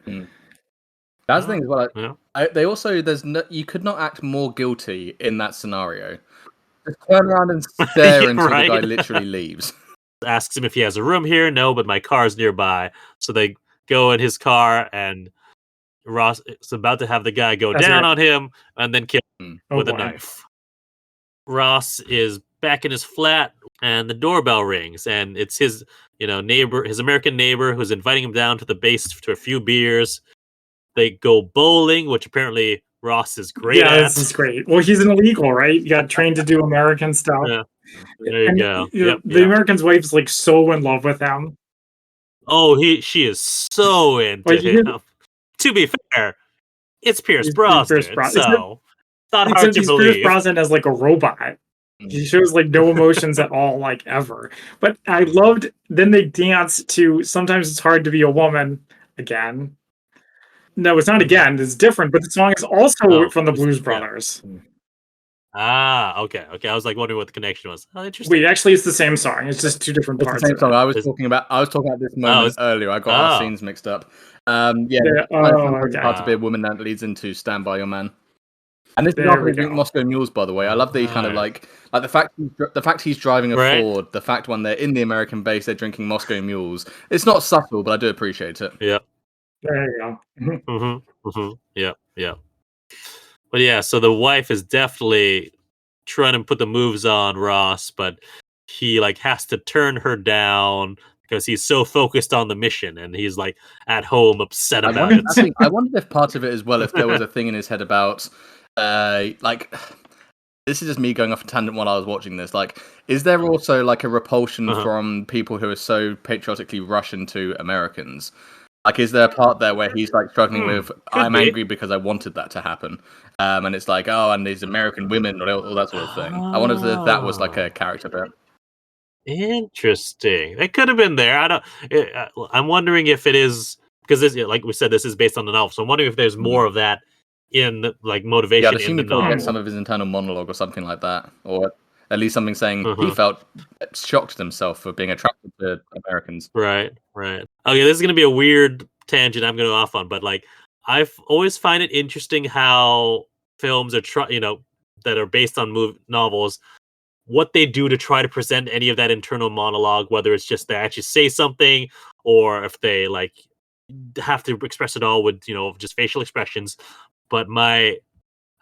That's the thing as well. They also you could not act more guilty in that scenario. Just turn around and stare until the guy literally leaves. Asks him if he has a room here. No, but my car's nearby. So they go in his car, and Ross is about to have the guy go down on him and then kill him with a knife. Ross is back in his flat, and the doorbell rings, and it's his neighbor, his American neighbor, who's inviting him down to the base to a few beers. They go bowling, which apparently Ross is great at. Yeah, this is great. Well, he's an illegal, right? He got trained to do American stuff. Yeah. There you go. The American's wife's like so in love with him. Oh, she is so into him. To be fair, it's Pierce Brosnan, so it's not hard to believe. Pierce Brosnan as like a robot. He shows like no emotions at all, like ever. But I loved. Then they dance to "Sometimes It's Hard to Be a Woman" again. No, it's not again. It's different, but the song is also from the Blues Brothers. Okay. I was like wondering what the connection was. Oh, interesting. Wait, actually, it's the same song. It's just two different parts. The same song. I was talking about this moment earlier. I got our scenes mixed up. Hard to be a woman that leads into "Stand by Your Man." And this is after Moscow Mules, by the way. I love the kind of like the fact he's driving a Ford. The fact when they're in the American base, they're drinking Moscow Mules. It's not subtle, but I do appreciate it. Yeah. There you go. Yeah. But yeah, so the wife is definitely trying to put the moves on Ross, but he like has to turn her down because he's so focused on the mission, and he's like at home upset about it. I wondered if part of it as well, if there was a thing in his head about like, this is just me going off a tangent while I was watching this. Like, is there also like a repulsion from people who are so patriotically Russian to Americans? Like, is there a part there where he's like struggling with, I'm angry because I wanted that to happen, and it's like, and these American women or all that sort of thing. I wonder if that was like a character bit. Interesting. It could have been there. I'm wondering if it is because this, like we said, this is based on the novel. So I'm wondering if there's more of that in the, like motivation in the novel. Get some of his internal monologue or something like that, or at least something saying he felt shocked at himself for being attracted to Americans. Right. Okay, this is going to be a weird tangent I'm going to go off on, but like I always find it interesting how films are that are based on novels, what they do to try to present any of that internal monologue, whether it's just they actually say something or if they like have to express it all with just facial expressions. But I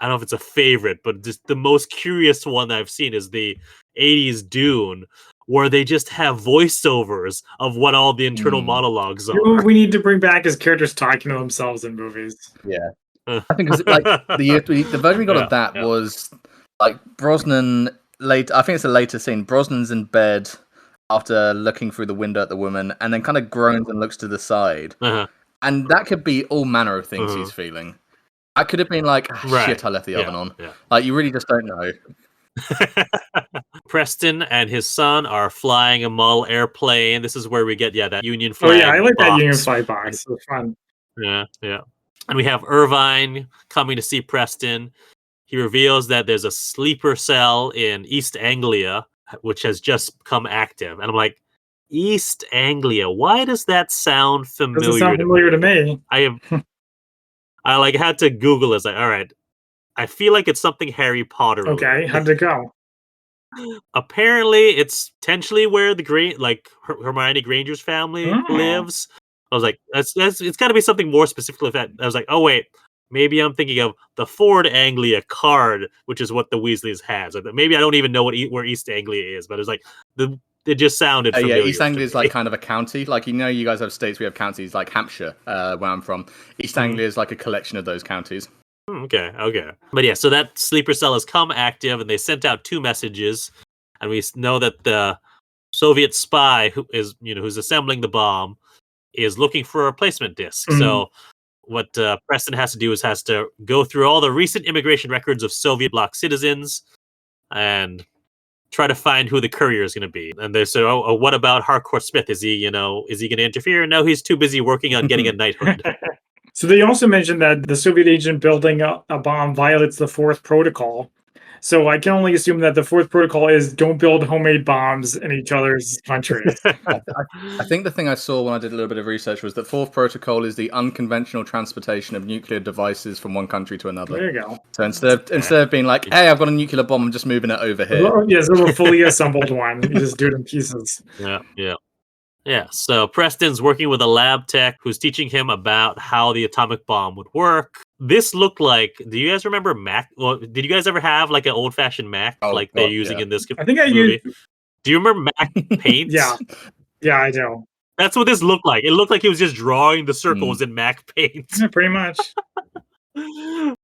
don't know if it's a favorite, but just the most curious one that I've seen is the 80s Dune, where they just have voiceovers of what all the internal monologues You know are. what we need to bring back is characters talking to themselves in movies. Yeah. I think like the version we got of that was like Brosnan late. I think it's a later scene. Brosnan's in bed after looking through the window at the woman, and then kind of groans and looks to the side. And that could be all manner of things he's feeling. I could have been like, shit, I left the oven on. Yeah. Like, you really just don't know. Preston and his son are flying a model airplane. This is where we get that Union flag. Oh yeah, I like box. that Union flag box. It's fun. Yeah. And we have Irvine coming to see Preston. He reveals that there's a sleeper cell in East Anglia, which has just become active. And I'm like, East Anglia, why does that sound familiar? Doesn't sound familiar to me. I had to Google this. Like, all right, I feel like it's something Harry Potter. Okay, how'd it go? Apparently, it's potentially where the Hermione Granger's family lives. I was like, it's got to be something more specific like that. I was like, oh wait, maybe I'm thinking of the Ford Anglia card, which is what the Weasleys has. Like, maybe I don't even know where East Anglia is, but it's like it just sounded familiar. Yeah, East Anglia is like kind of a county. Like, you guys have states, we have counties, like Hampshire, where I'm from. East Anglia is like a collection of those counties. Okay. But yeah, so that sleeper cell has come active, and they sent out 2 messages, and we know that the Soviet spy who's assembling the bomb is looking for a replacement disc. So what Preston has to do is has to go through all the recent immigration records of Soviet bloc citizens and try to find who the courier is going to be. And they said, oh, what about Harcourt Smith? Is he going to interfere? No, he's too busy working on getting a knighthood. So they also mentioned that the Soviet agent building a bomb violates the 4th protocol. So I can only assume that the 4th protocol is don't build homemade bombs in each other's countries. I think the thing I saw when I did a little bit of research was that 4th protocol is the unconventional transportation of nuclear devices from one country to another. There you go. So instead of being like, hey, I've got a nuclear bomb, I'm just moving it over here. Yeah, it's a fully assembled one. You just do it in pieces. Yeah, so Preston's working with a lab tech who's teaching him about how the atomic bomb would work. This looked like, do you guys remember Mac? Well, did you guys ever have like an old-fashioned Mac they're using in this movie? I think I used... Do you remember Mac Paint? Yeah, I do. That's what this looked like. It looked like he was just drawing the circles in Mac Paint. Yeah, pretty much.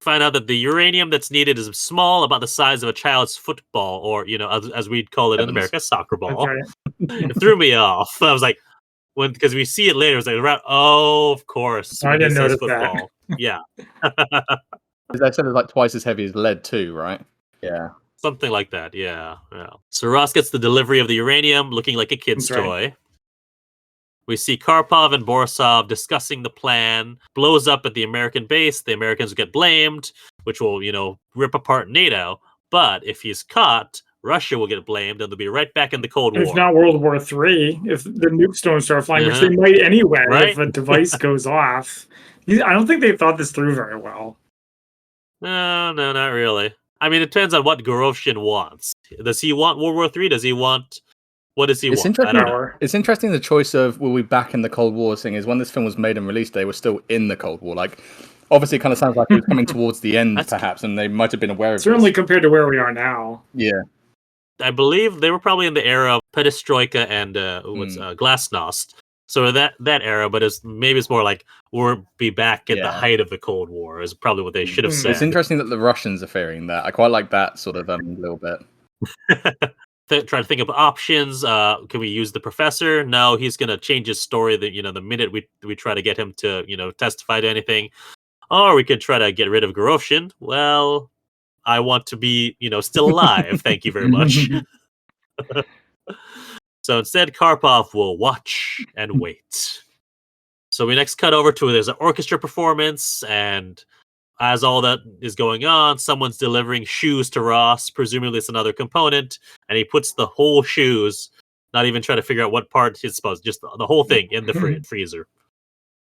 Find out that the uranium that's needed is small, about the size of a child's football, or as we'd call it in America, soccer ball. Right. It threw me off. I was like, because we see it later, it's like around. Oh, of course. I didn't notice football. That. Yeah. They said it's like twice as heavy as lead too, right? Yeah. Something like that. Yeah. So Ross gets the delivery of the uranium, looking like a kid's toy. We see Karpov and Borisov discussing the plan. Blows up at the American base. The Americans get blamed, which will, rip apart NATO. But if he's caught, Russia will get blamed, and they'll be right back in the Cold War. If not World War III, if the nukes don't start flying, which they might anyway, if a device goes off. I don't think they thought this through very well. No, not really. I mean, it depends on what Gorovshin wants. Does he want World War III? Does he want... What does he want? It's interesting the choice of will we back in the Cold War thing is when this film was made and released, they were still in the Cold War. Like, obviously, it kind of sounds like it was coming towards the end, perhaps, and they might have been aware of it. Certainly compared to where we are now. Yeah. I believe they were probably in the era of Perestroika and Glasnost. So that era, but maybe it's more like we'll be back at the height of the Cold War is probably what they should have said. It's interesting that the Russians are fearing that. I quite like that sort of little bit. Try to think of options. Can we use the professor? No, he's going to change his story. The minute we try to get him to testify to anything, or we could try to get rid of Gorovshin. Well, I want to be still alive. Thank you very much. So instead, Karpov will watch and wait. So we next cut over to there's an orchestra performance, and as all that is going on, someone's delivering shoes to Ross. Presumably it's another component, and he puts the whole shoes, not even trying to figure out what part it's supposed, just the whole thing in the freezer.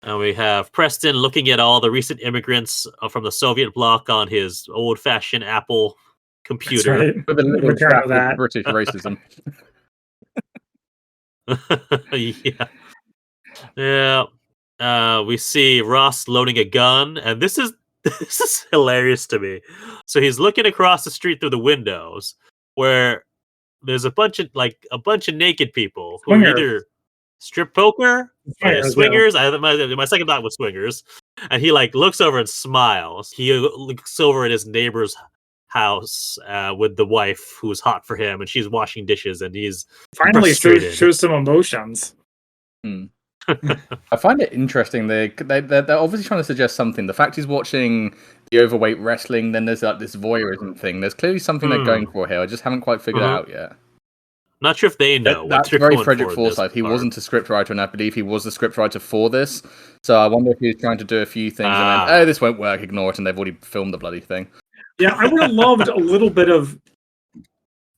And we have Preston looking at all the recent immigrants from the Soviet bloc on his old-fashioned Apple computer. Right. With a little Return track of of that. British racism. Yeah. We see Ross loading a gun, and this is hilarious to me. So he's looking across the street through the windows, where there's a bunch of naked people who are Swingers. either strip poker, Swingers, swingers. My second thought was swingers, and he like looks over and smiles. He looks over at his neighbor's house with the wife who's hot for him, and she's washing dishes, and he's finally frustrated. shows some emotions. I find it interesting. They're obviously trying to suggest something. The fact he's watching the overweight wrestling, then there's like this voyeurism thing. There's clearly something they're going for here. I just haven't quite figured it out yet. Not sure if they know. That's very Frederick Forsyth. He wasn't a scriptwriter, and I believe he was the scriptwriter for this. So I wonder if he was trying to do a few things and then, this won't work, ignore it, and they've already filmed the bloody thing. Yeah, I would have loved a little bit of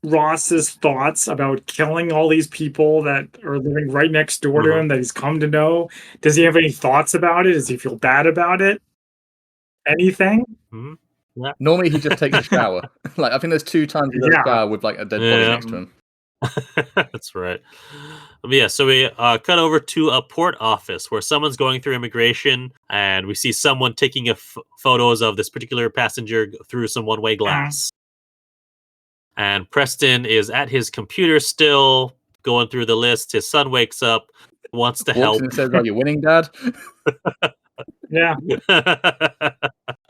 Ross's thoughts about killing all these people that are living right next door to him that he's come to know. Does he have any thoughts about it? Does he feel bad about it? Anything? Yeah. Normally he just takes a shower. Like I think there's 2 times he does a shower with like a dead body next to him. That's right. Yeah, so we cut over to a port office where someone's going through immigration, and we see someone taking photos of this particular passenger through some one-way glass. And Preston is at his computer still, going through the list. His son wakes up, wants to help. And says, "Are you winning, Dad?" Yeah.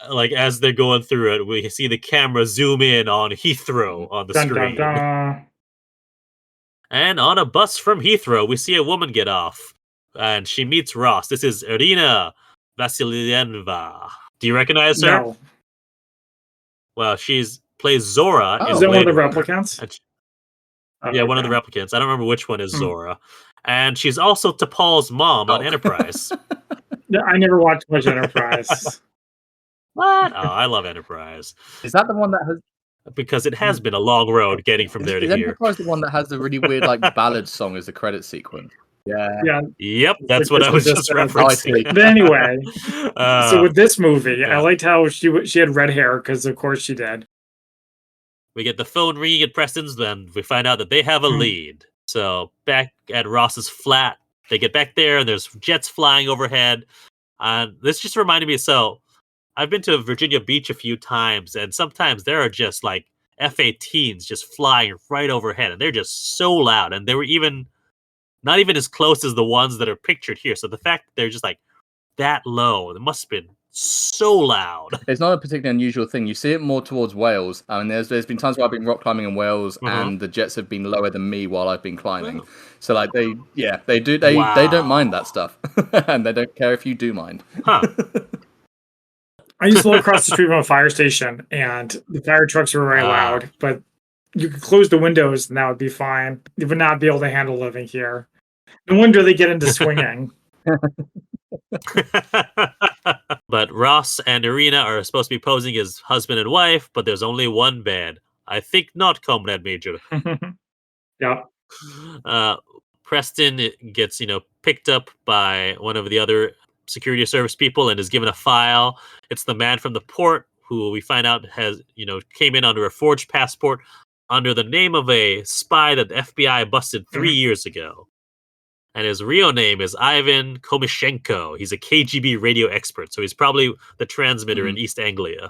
Like as they're going through it, we see the camera zoom in on Heathrow on the screen. Dun, dun. And on a bus from Heathrow, we see a woman get off, and she meets Ross. This is Irina Vasilieva. Do you recognize her? No. Well, plays Zora. Is that one of the replicants? Yeah, one of the replicants. I don't remember which one is Zora. And she's also T'Pol's mom on Enterprise. I never watched much Enterprise. What? Oh, I love Enterprise. Is that the one that has... Because it has been a long road getting from there to here. Enterprise the one that has the really weird like ballad song as the credit sequence? Yeah. Yep, that's what I was just referencing. But anyway, so with this movie, I liked how she had red hair, because of course she did. We get the phone ringing at Preston's, then we find out that they have a lead. So back at Ross's flat, they get back there, and there's jets flying overhead. And this just reminded me, so I've been to Virginia Beach a few times, and sometimes there are just like F-18s just flying right overhead, and they're just so loud, and they were not even as close as the ones that are pictured here. So the fact that they're just like that low, it must have been so loud. It's not a particularly unusual thing. You see it more towards Wales. I mean, there's been times where I've been rock climbing in Wales, and the jets have been lower than me while I've been climbing. So like they don't mind that stuff, and they don't care if you do mind. I used to live across the street from a fire station, and the fire trucks were very loud, but you could close the windows and that would be fine. You would not be able to handle living here. No wonder they get into swinging. But Ross and Irina are supposed to be posing as husband and wife, but there's only one bed. I think not, Comrade Major. Yeah. Preston gets, picked up by one of the other security service people and is given a file. It's the man from the port who we find out has, came in under a forged passport under the name of a spy that the FBI busted 3 years ago. And his real name is Ivan Komishenko. He's a KGB radio expert, so he's probably the transmitter in East Anglia.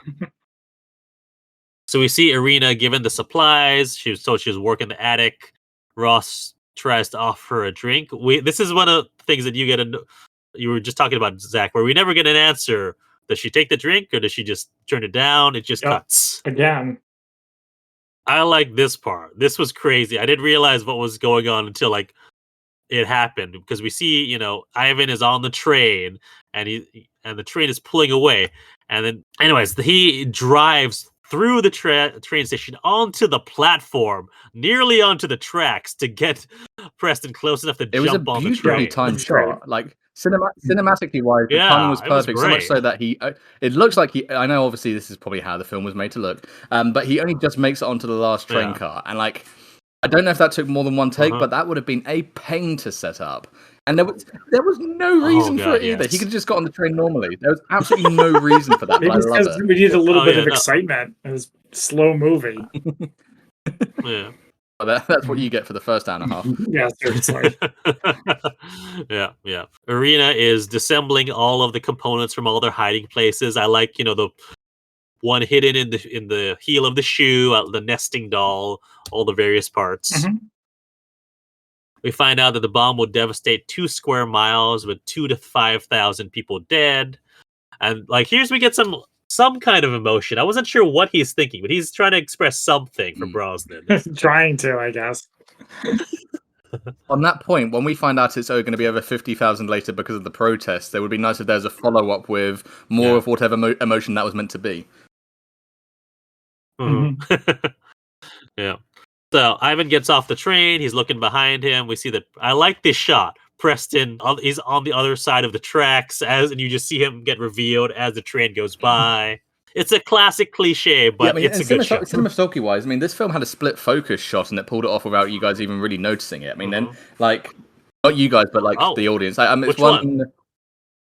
So we see Irina given the supplies. She was told she was working the attic. Ross tries to offer her a drink. This is one of the things that you were just talking about, Zach, where we never get an answer. Does she take the drink, or does she just turn it down? It just cuts. Again. I like this part. This was crazy. I didn't realize what was going on until it happened, because we see, Ivan is on the train and the train is pulling away. And then anyways, he drives through the train station onto the platform, nearly onto the tracks, to get Preston close enough to jump on the train. It was a beautifully timed shot. Like cinematically wise, the timing was perfect. So much so that it looks like I know obviously this is probably how the film was made to look, but he only just makes it onto the last train car. And I don't know if that took more than one take, but that would have been a pain to set up. And there was no reason for it either. yes. He could have just got on the train normally. There was absolutely no reason for that. Maybe But I it's love because it. we needed a little Oh, bit yeah, of no. excitement. It was a slow movie. Yeah. Well, that's what you get for the first hour and a half. Yeah, seriously. Yeah. Arena is disassembling all of the components from all their hiding places. I like, the one hidden in the heel of the shoe, the nesting doll, all the various parts. Mhm. We find out that the bomb will devastate 2 square miles with 2 to 5,000 people dead. And here's we get some kind of emotion. I wasn't sure what he's thinking, but he's trying to express something for Brosnan. Trying to, I guess. On that point, when we find out it's going to be over 50,000 later because of the protests, it would be nice if there's a follow-up with more of whatever emotion that was meant to be. Mm-hmm. Yeah. So Ivan gets off the train. He's looking behind him. We see that. I like this shot. Preston, he's on the other side of the tracks, and you just see him get revealed as the train goes by. It's a classic cliche, but it's a good shot. Cinematography-wise, this film had a split focus shot, and it pulled it off without you guys even really noticing it. Then, not you guys, but the audience. Which one?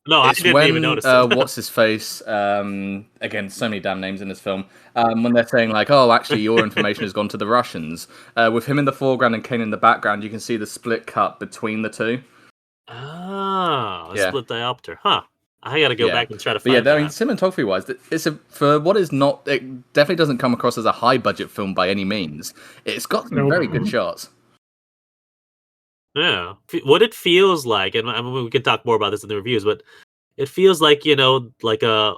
No, I didn't even notice it. What's his face? Again, so many damn names in this film. When they're saying oh, actually, your information has gone to the Russians. With him in the foreground and Caine in the background, you can see the split cut between the two. Split diopter, huh? I gotta go back and try to find that. Cinematography-wise, for what is not, it definitely doesn't come across as a high-budget film by any means. It's got some very good shots. Yeah, what it feels like, and we can talk more about this in the reviews, but it feels like like a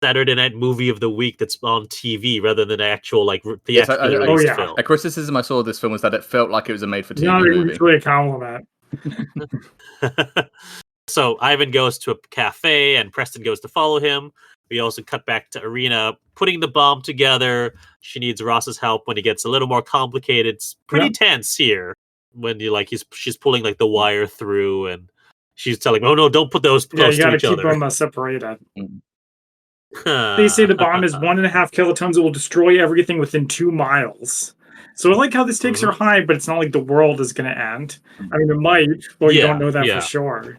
Saturday night movie of the week that's on TV rather than an actual theatrically released film. A criticism I saw of this film was that it felt like it was a made-for-TV movie. It's really a compliment. So Ivan goes to a cafe, and Preston goes to follow him. We also cut back to Arena putting the bomb together. She needs Ross's help when it gets a little more complicated. It's pretty tense here. When she's pulling the wire through, and she's telling him, "Oh no, don't put those close to each other." You gotta keep them separated. They say the bomb is 1.5 kilotons. It will destroy everything within 2 miles. So I like how the stakes are high, but it's not like the world is going to end. It might, but you don't know that for sure.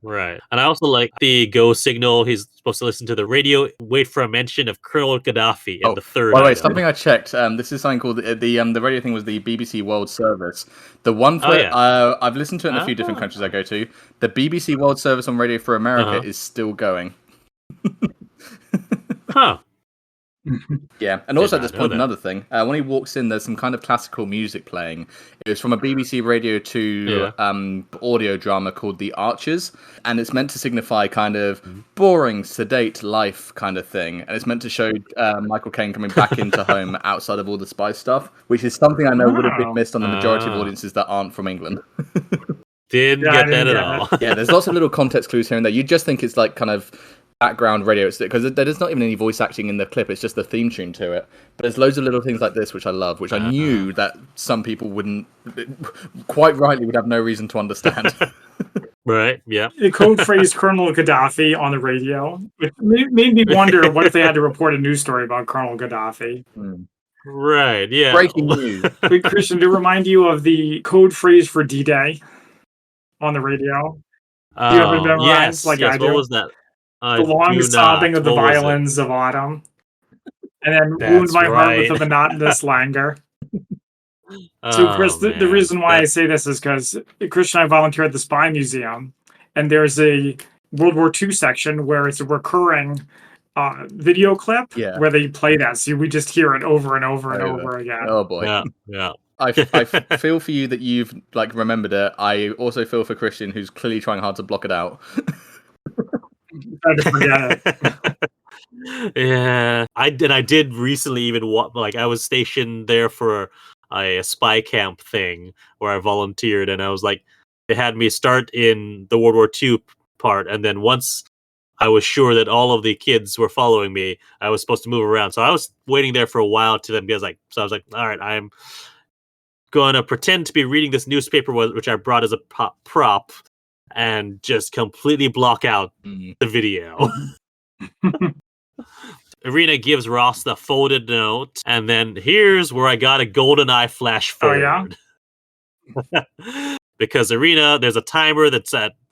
Right. And I also like the go signal. He's supposed to listen to the radio, wait for a mention of Colonel Gaddafi in the third. By the way, something I checked. This is something called the radio thing was the BBC World Service. The one for I've listened to it in a few different countries I go to. The BBC World Service on Radio for America is still going. Huh. Yeah, and also at this point, another thing. When he walks in, there's some kind of classical music playing. It was from a BBC Radio 2 audio drama called The Archers, and it's meant to signify kind of boring, sedate life kind of thing. And it's meant to show Michael Caine coming back into home outside of all the spy stuff, which is something I know would have been missed on the majority of audiences that aren't from England. Didn't get that at all. Yeah, there's lots of little context clues here and there. You just think it's kind of background radio, because there's not even any voice acting in the clip, it's just the theme tune to it. But there's loads of little things like this which I love, which I knew that some people wouldn't, quite rightly, would have no reason to understand. Right, yeah. The code phrase Colonel Gaddafi on the radio, it made me wonder what if they had to report a news story about Colonel Gaddafi. Right, yeah. Breaking news. Wait, Christian, to remind you of the code phrase for D-Day on the radio. Do you have it memorized I do? What was that? The long sobbing of the violins of autumn. And then wound my heart with a monotonous languor. So, Chris, the reason why I say this is because Christian and I volunteer at the Spy Museum, and there's a World War II section where it's a recurring video clip where they play that. So we just hear it over and over and over again. Oh, boy. Yeah. I feel for you that you've remembered it. I also feel for Christian, who's clearly trying hard to block it out. Trying to forget it. Yeah, I did recently even I was stationed there for a spy camp thing where I volunteered, and I was they had me start in the World War II part, and then once I was sure that all of the kids were following me, I was supposed to move around. So I was waiting there for a while to them because so I was all right, I'm gonna pretend to be reading this newspaper which I brought as a prop, and just completely block out the video. Arena gives Ross the folded note, and then here's where I got a golden eye flash forward. Oh, yeah? because Irina, there's a timer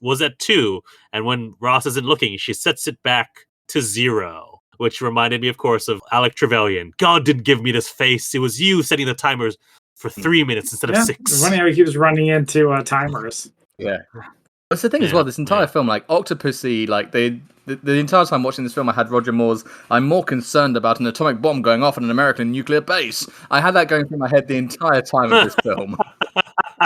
was at 2, and when Ross isn't looking, she sets it back to 0, which reminded me, of course, of Alec Trevelyan. God didn't give me this face. It was you setting the timers for 3 minutes instead of 6. It's funny how he keeps running into timers. Yeah. That's the thing as well, this entire film, like, Octopussy, like, the entire time watching this film, I had Roger Moore's, I'm more concerned about an atomic bomb going off on an American nuclear base. I had that going through my head the entire time of this film.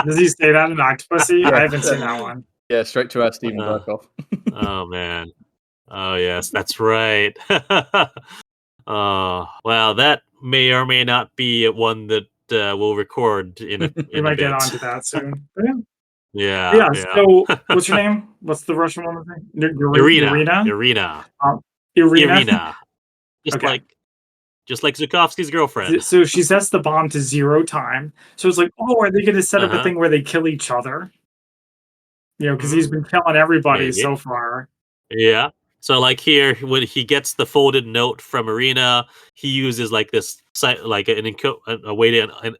Does he say that in Octopussy? Yeah. I haven't seen that one. Yeah, straight to our Steven Berkoff. Oh, man. Oh, yes, that's right. Well, that may or may not be one that we'll record in a We might bit. get onto that soon. But Yeah. yeah. So, what's your name? What's the Russian woman's name? Irina. Irina. Just like Zukovsky's girlfriend. So she sets the bomb to 0 time. So it's like, oh, are they going to set up a thing where they kill each other? You know, because he's been killing everybody so far. Yeah. So like here, when he gets the folded note from Irina, he uses like this like a way to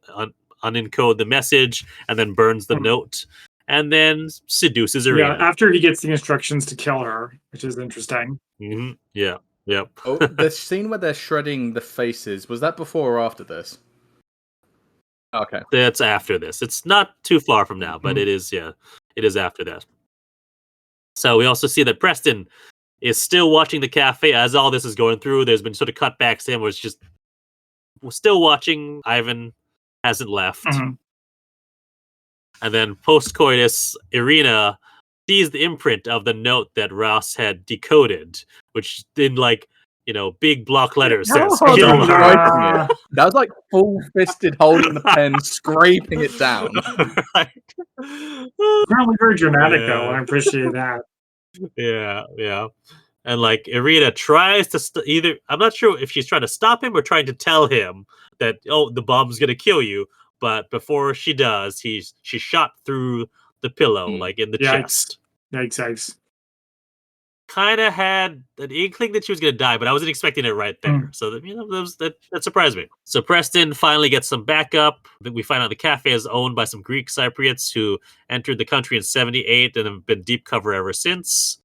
unencode the message, and then burns the note, and then seduces Irina. Yeah, after he gets the instructions to kill her, which is interesting. Mm-hmm. Yeah. Yep. Oh, the scene where they're shredding the faces, was that before or after this? Okay. That's after this. It's not too far from now, but it is after that. So we also see that Preston is still watching the cafe as all this is going through. There's been sort of cutbacks to him where it's just we're still watching. Ivan hasn't left. And then post-coitus, Irina sees the imprint of the note that Ross had decoded, which in big block letters says "kill her." That was like full-fisted holding the pen, scraping it down. Apparently very dramatic though, and I appreciate that. Yeah. And like Irina tries to I'm not sure if she's trying to stop him or trying to tell him that the bomb's gonna kill you. But before she does, she's shot through the pillow, like in the chest. Yikes. Kind of had an inkling that she was going to die, but I wasn't expecting it right there. So that surprised me. So Preston finally gets some backup. We find out the cafe is owned by some Greek Cypriots who entered the country in 1978 and have been deep cover ever since.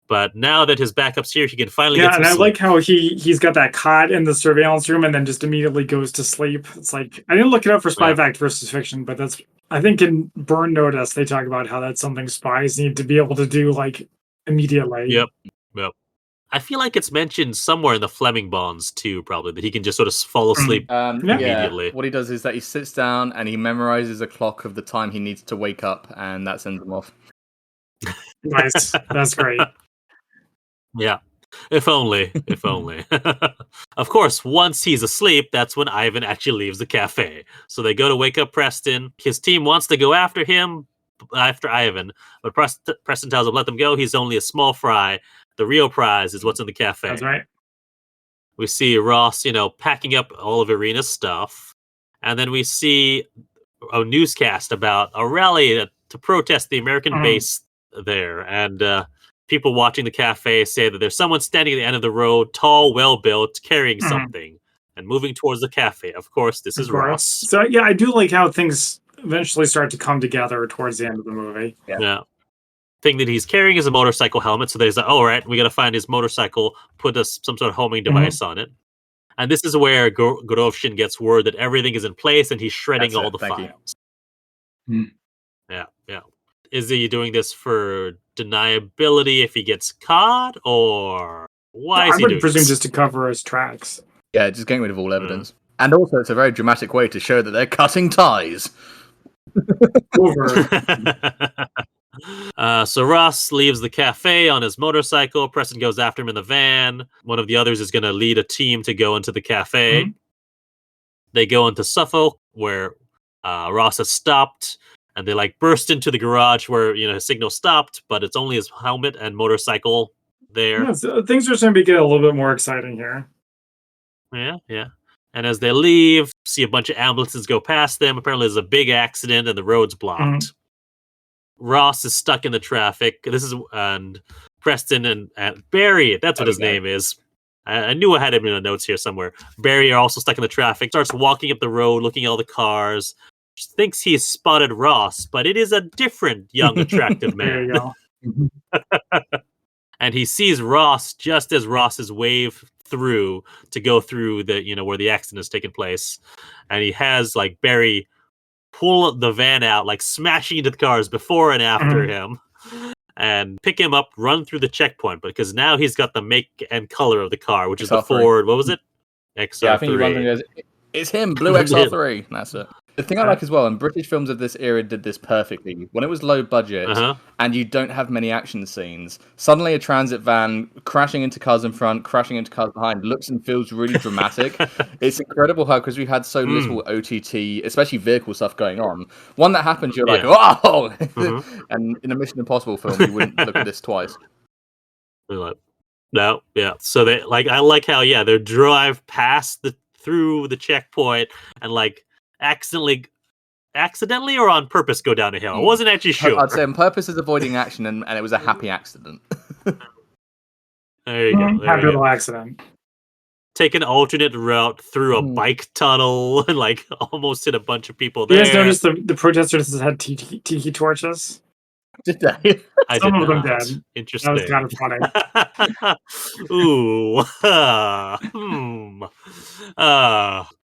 But now that his backup's here, he can finally get some sleep. I like how he's got that cot in the surveillance room and then just immediately goes to sleep. It's like, I didn't look it up for spy fact versus fiction, but that's, I think in Burn Notice, they talk about how that's something spies need to be able to do like immediately. Yep. I feel like it's mentioned somewhere in the Fleming Bonds too, probably, that he can just sort of fall asleep immediately. What he does is that he sits down and he memorizes a clock of the time he needs to wake up, and that sends him off. Nice. That's great. Yeah. If only. Of course, once he's asleep, that's when Ivan actually leaves the cafe. So they go to wake up Preston. His team wants to go after Ivan, but Preston tells him, let them go. He's only a small fry. The real prize is what's in the cafe. That's right. We see Ross, packing up all of Irina's stuff. And then we see a newscast about a rally to protest the American base there. And people watching the cafe say that there's someone standing at the end of the road, tall, well-built, carrying something and moving towards the cafe. Of course, this is Ross. So, yeah, I do like how things eventually start to come together towards the end of the movie. Yeah. Thing that he's carrying is a motorcycle helmet. So there's all right, we got to find his motorcycle, put some sort of homing device on it. And this is where Gorovshin gets word that everything is in place and he's shredding all the files. Yeah. Is he doing this for deniability if he gets caught, or why is he doing this? I would presume just to cover his tracks. Yeah, just getting rid of all evidence. And also, it's a very dramatic way to show that they're cutting ties. So Ross leaves the cafe on his motorcycle. Preston goes after him in the van. One of the others is going to lead a team to go into the cafe. They go into Suffolk, where Ross has stopped, and they burst into the garage where his signal stopped, but it's only his helmet and motorcycle there. Yeah, so things are starting to get a little bit more exciting here. Yeah. And as they leave, see a bunch of ambulances go past them. Apparently there's a big accident and the road's blocked. Ross is stuck in the traffic. And Preston and Barry, that's what his name is. I knew I had him in the notes here somewhere. Barry are also stuck in the traffic. Starts walking up the road, looking at all the cars. thinks he's spotted Ross, but it is a different young, attractive There you man. go. And he sees Ross just as Ross is waved through to go through the, where the accident has taken place. And he has like Barry pull the van out, like smashing into the cars before and after him, and pick him up, run through the checkpoint. Because now he's got the make and color of the car, which is the XR3. Ford. What was it? XR3. Yeah, I think he runs and goes, "It's him, blue XR3." And that's it. The thing I like as well, and British films of this era did this perfectly. When it was low budget and you don't have many action scenes, suddenly a transit van crashing into cars in front, crashing into cars behind, looks and feels really dramatic. It's incredible how, because we had so little OTT, especially vehicle stuff going on, one that happens, you're like, "Oh!" And in a Mission Impossible film, you wouldn't look at this twice. No, yeah. So they I like how they drive past through the checkpoint and accidentally or on purpose go down a hill. I wasn't actually sure. I'd say on purpose is avoiding action, and it was a happy accident. There you go. Happy little accident. Take an alternate route through a bike tunnel and almost hit a bunch of people there. You guys notice the protesters had tiki torches? Did they? Some of them did. Interesting. That was kind of funny. Ooh.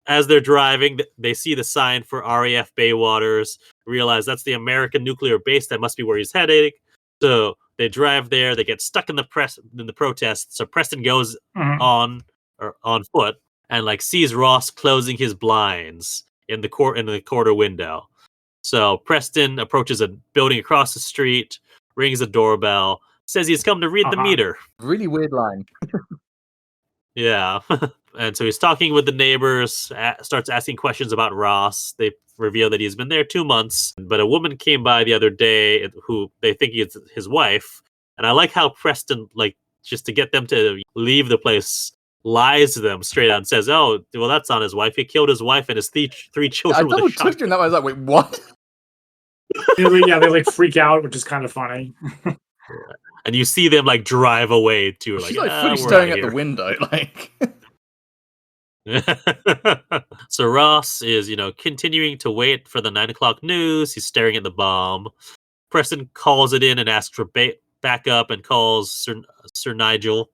As they're driving, they see the sign for RAF Baywaters, realize that's the American nuclear base. That must be where he's heading. So they drive there. They get stuck in the protest. So Preston goes on foot and sees Ross closing his blinds in the quarter window. So Preston approaches a building across the street, rings a doorbell, says he's come to read the meter. Really weird line. Yeah. And so he's talking with the neighbors, starts asking questions about Ross. They reveal that he's been there 2 months, but a woman came by the other day who they think is his wife. And I like how Preston, just to get them to leave the place, lies to them straight out and says, "Oh, well, that's not his wife. He killed his wife and his three children with a shotgun." I that. I was like, "Wait, what?" They freak out, which is kind of funny. And you see them drive away too. She's fully staring at the window, So Ross is, continuing to wait for the 9:00 news. He's staring at the bomb. Preston calls it in and asks for backup and calls Sir Nigel.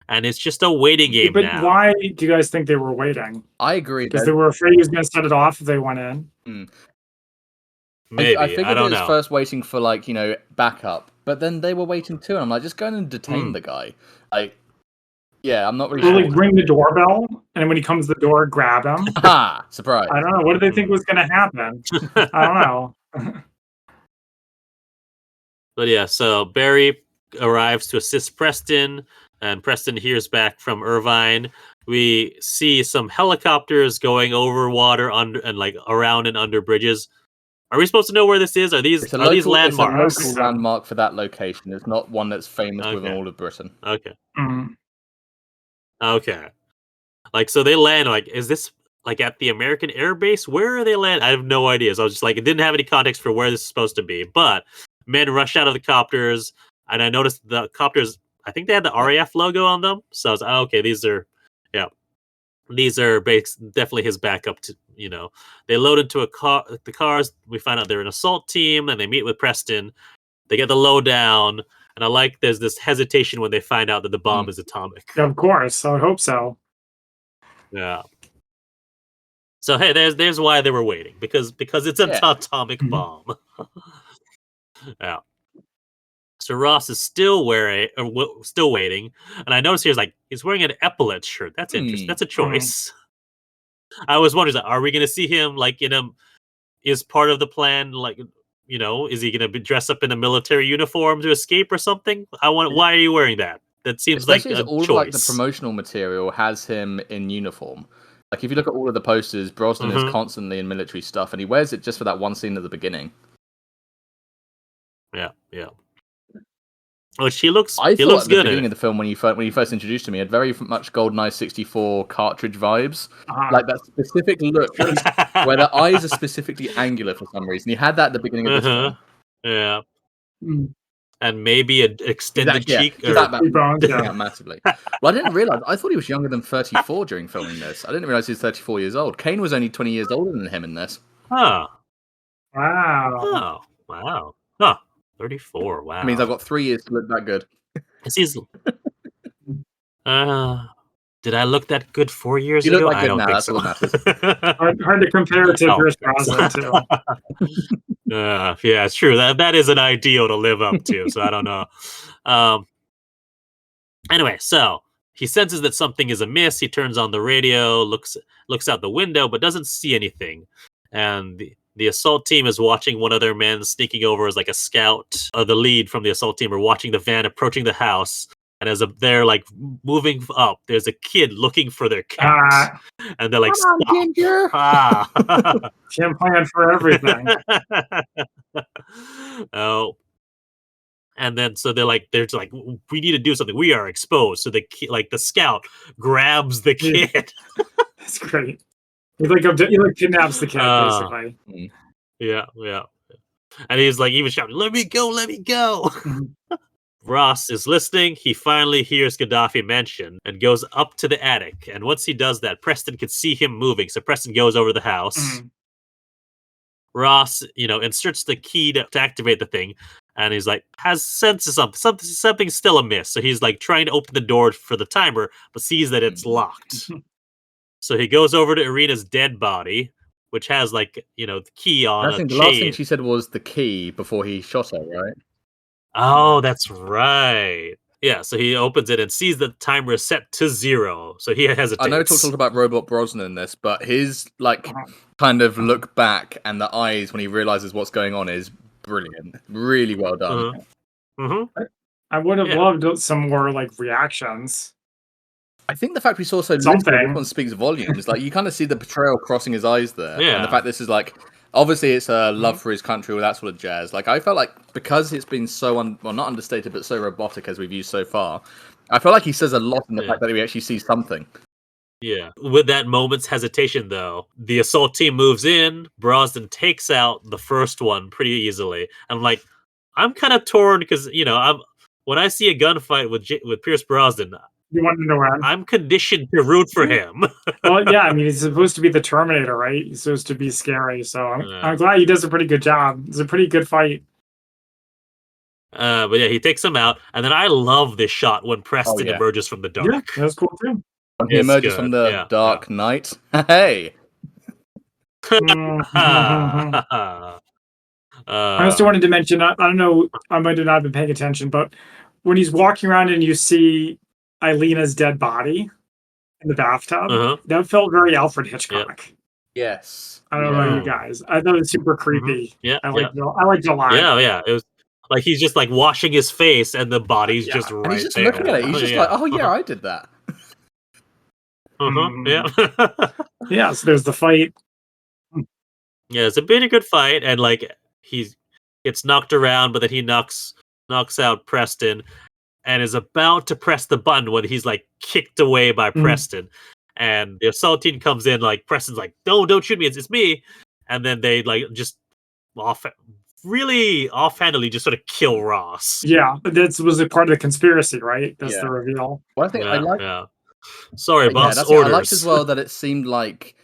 And it's just a waiting game now. But why do you guys think they were waiting? I agree. Because they were afraid he was going to set it off if they went in. Maybe. I figured I don't it was know. first waiting for backup, but then they were waiting too, and I'm like, just go and detain the guy. I'm not really sure. Ring the doorbell, and when he comes to the door, grab him. Surprise! I don't know. What did they think was going to happen? I don't know. But yeah, so Barry arrives to assist Preston, and Preston hears back from Irvine. We see some helicopters going over water and around and under bridges. Are we supposed to know where this is? Are these landmarks? It's a local landmark for that location. It's not one that's famous within all of Britain. Okay. Okay. So they land. Is this at the American Air Base? Where are they land? I have no idea. So I was just it didn't have any context for where this is supposed to be. But men rush out of the copters, and I noticed the copters. I think they had the RAF logo on them. So I was okay. These are definitely his backup to, they load into the cars. We find out they're an assault team, and they meet with Preston. They get the lowdown, and I like there's this hesitation when they find out that the bomb is atomic. Yeah, of course, I would hope so. Yeah. So hey, there's why they were waiting, because it's an atomic bomb. Yeah. So Ross is still waiting, and I notice he's wearing an epaulette shirt. That's interesting. That's a choice. I was wondering, are we going to see him is part of the plan? Is he going to dress up in a military uniform to escape or something? Why are you wearing that? That seems especially like a all choice. Of the promotional material has him in uniform. If you look at all of the posters, Brosnan is constantly in military stuff, and he wears it just for that one scene at the beginning. Yeah. Which he looks good. At the beginning in of the film, when you first introduced to me, had very much GoldenEye 64 cartridge vibes. That specific look where the eyes are specifically angular for some reason. He had that at the beginning of this film. Yeah. And maybe an extended cheek. That massively. Well, I didn't realize. I thought he was younger than 34 during filming this. I didn't realize he was 34 years old. Caine was only 20 years older than him in this. Huh. Wow. Oh, wow. Huh. 34. Wow. It means I've got 3 years to look that good. He's did I look that good 4 years You look ago? like I good don't now, think that's so. all that matters. Hard to compare to Oh, Pierce thanks. Brosnan too. Yeah, it's true. That is an ideal to live up to. So I don't know. Anyway, so he senses that something is amiss. He turns on the radio, looks out the window, but doesn't see anything. And the assault team is watching one of their men sneaking over as like a scout. The lead from the assault team are watching the van approaching the house. And as they're like moving up, there's a kid looking for their cat, and they're like, Come on, "Stop!" Ginger! Ah. Tim planned for everything. Oh, and then so they're just like, we need to do something. We are exposed. So the scout grabs the Yeah. kid. It's great. He like kidnaps the kid basically. Yeah. And he's like even shouting, "Let me go, let me go." Mhm. Ross is listening. He finally hears Gaddafi mentioned and goes up to the attic. And once he does that, Preston can see him moving. So Preston goes over to the house. Mhm. Ross, inserts the key to activate the thing, and he's like, has sense of something's still amiss. So he's like trying to open the door for the timer, but sees that it's locked. So he goes over to Irina's dead body, which has like, the key on I a think the last thing chain. she said was the key before he shot her, right? Oh, that's right. Yeah, so he opens it and sees the timer is set to 0. So he hesitates. I know talked about Robot Brosnan in this, but his kind of look back and the eyes when he realizes what's going on is brilliant. Really well done. I would have Yeah. loved some more like reactions. I think the fact we saw so little of this one speaks volumes. Like you kind of see the betrayal crossing his eyes there, and the fact this is like obviously it's a love for his country, all that sort of jazz. Like I felt like because it's been so not understated but so robotic as we've used so far, I feel like he says a lot in the fact that we actually see something. Yeah. With that moment's hesitation, though, the assault team moves in. Brosnan takes out the first one pretty easily. I'm kind of torn because when I see a gunfight with Pierce Brosnan, You want to know when? I'm conditioned to root for him. Well, yeah, I mean, he's supposed to be the Terminator, right? He's supposed to be scary, so I'm glad he does a pretty good job. It's a pretty good fight. But yeah, he takes him out, and then I love this shot when Preston emerges from the dark. Yeah, that's cool too. When he emerges from the dark night. Hey. I also wanted to mention, I don't know, I might have not been paying attention, but when he's walking around and you see Eilena's dead body in the bathtub, that felt very Alfred Hitchcock. Yes. I don't know about you guys. I thought it was super creepy. Yeah, I liked it a lot. Yeah. It was like he's just like washing his face, and the body's just right and he's just there. looking at it. He's just like, oh yeah, I did that. Yeah. Yeah, so there's the fight. Yeah, it's a pretty good fight, and like he gets knocked around, but then he knocks out Preston, and is about to press the button when he's like kicked away by Preston, and the assault team comes in. Like Preston's like, don't shoot me, it's me, and then they like just really offhandedly just sort of kill Ross. Yeah, that was a part of the conspiracy, right? That's the reveal. Well, I think I like. Sorry, boss. Orders. I liked as well that it seemed like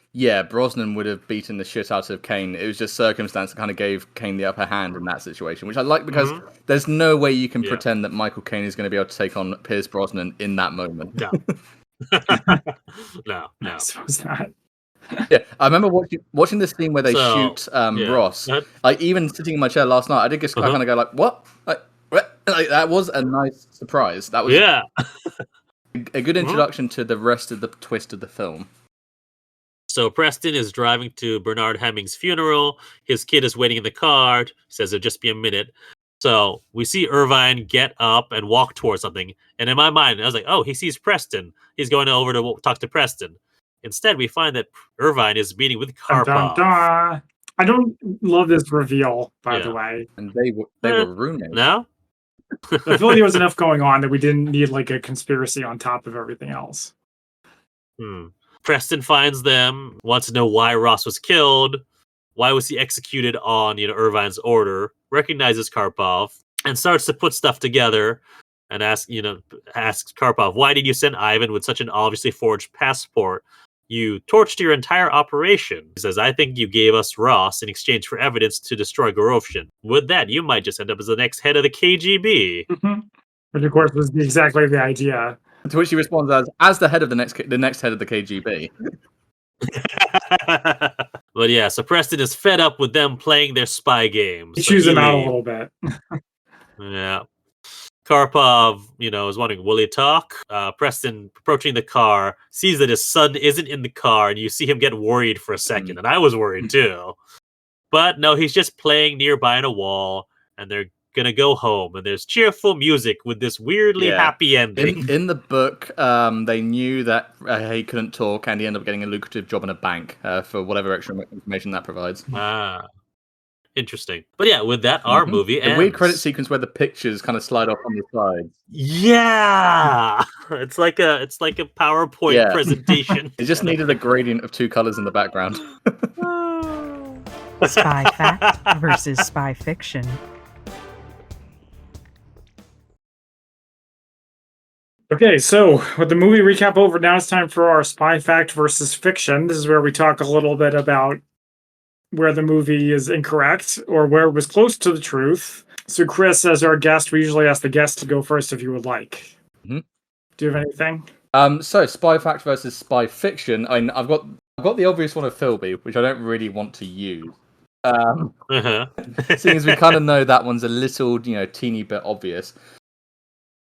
Brosnan would have beaten the shit out of Caine. It was just circumstance that kind of gave Caine the upper hand in that situation, which I like because there's no way you can pretend that Michael Caine is going to be able to take on Pierce Brosnan in that moment. No. No. I suppose not. Yeah, I remember watching this scene where they shoot Ross. Like even sitting in my chair last night, I did just kind of go like, "What?" Like that was a nice surprise. That was a good introduction to the rest of the twist of the film. So Preston is driving to Bernard Hemming's funeral. His kid is waiting in the car. Says it'll just be a minute. So we see Irvine get up and walk towards something. And in my mind, I was like, oh, he sees Preston. He's going over to talk to Preston. Instead, we find that Irvine is meeting with Karpov. I don't love this reveal, by the way. And they were roommates. No? I feel like there was enough going on that we didn't need like a conspiracy on top of everything else. Preston finds them, wants to know why Ross was killed, why was he executed on Irvine's order, recognizes Karpov, and starts to put stuff together and asks Karpov, why did you send Ivan with such an obviously forged passport You torched your entire operation. He says, I think you gave us Ross in exchange for evidence to destroy Gorovshin. With that, you might just end up as the next head of the KGB. Which, of course, was exactly the idea. To which he responds as the head of the next head of the KGB. But yeah, so Preston is fed up with them playing their spy games. He so chews he him out a leaves. little bit. Yeah. Karpov, is wondering, will he talk? Preston, approaching the car, sees that his son isn't in the car, and you see him get worried for a second, and I was worried too. But no, he's just playing nearby on a wall, and they're gonna go home, and there's cheerful music with this weirdly happy ending. In the book, they knew that he couldn't talk, and he ended up getting a lucrative job in a bank for whatever extra information that provides. Interesting. But yeah, with that, our movie ends. The weird credit sequence where the pictures kind of slide off on the sides. Yeah, it's like a PowerPoint presentation. It just needed a gradient of 2 colors in the background. Spy fact versus spy fiction. Okay, so with the movie recap over, now it's time for our spy fact versus fiction. This is where we talk a little bit about where the movie is incorrect or where it was close to the truth. So Chris, as our guest, we usually ask the guest to go first if you would like. Mm-hmm. Do you have anything? So spy fact versus spy fiction. I've got the obvious one of Philby, which I don't really want to use. Seeing as we kind of know that one's a little, teeny bit obvious.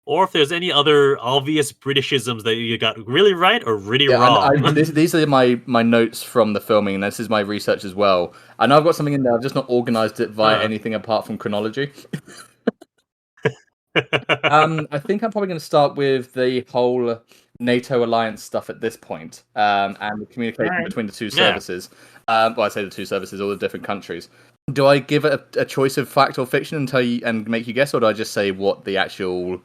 Or if there's any other obvious Britishisms that you got really right or really wrong. These are my notes from the filming, and this is my research as well. I know I've got something in there. I've just not organized it via anything apart from chronology. I think I'm probably going to start with the whole NATO alliance stuff at this point, and the communication between the two services. Well, I say the two services, all the different countries. Do I give it a choice of fact or fiction and tell you and make you guess, or do I just say what the actual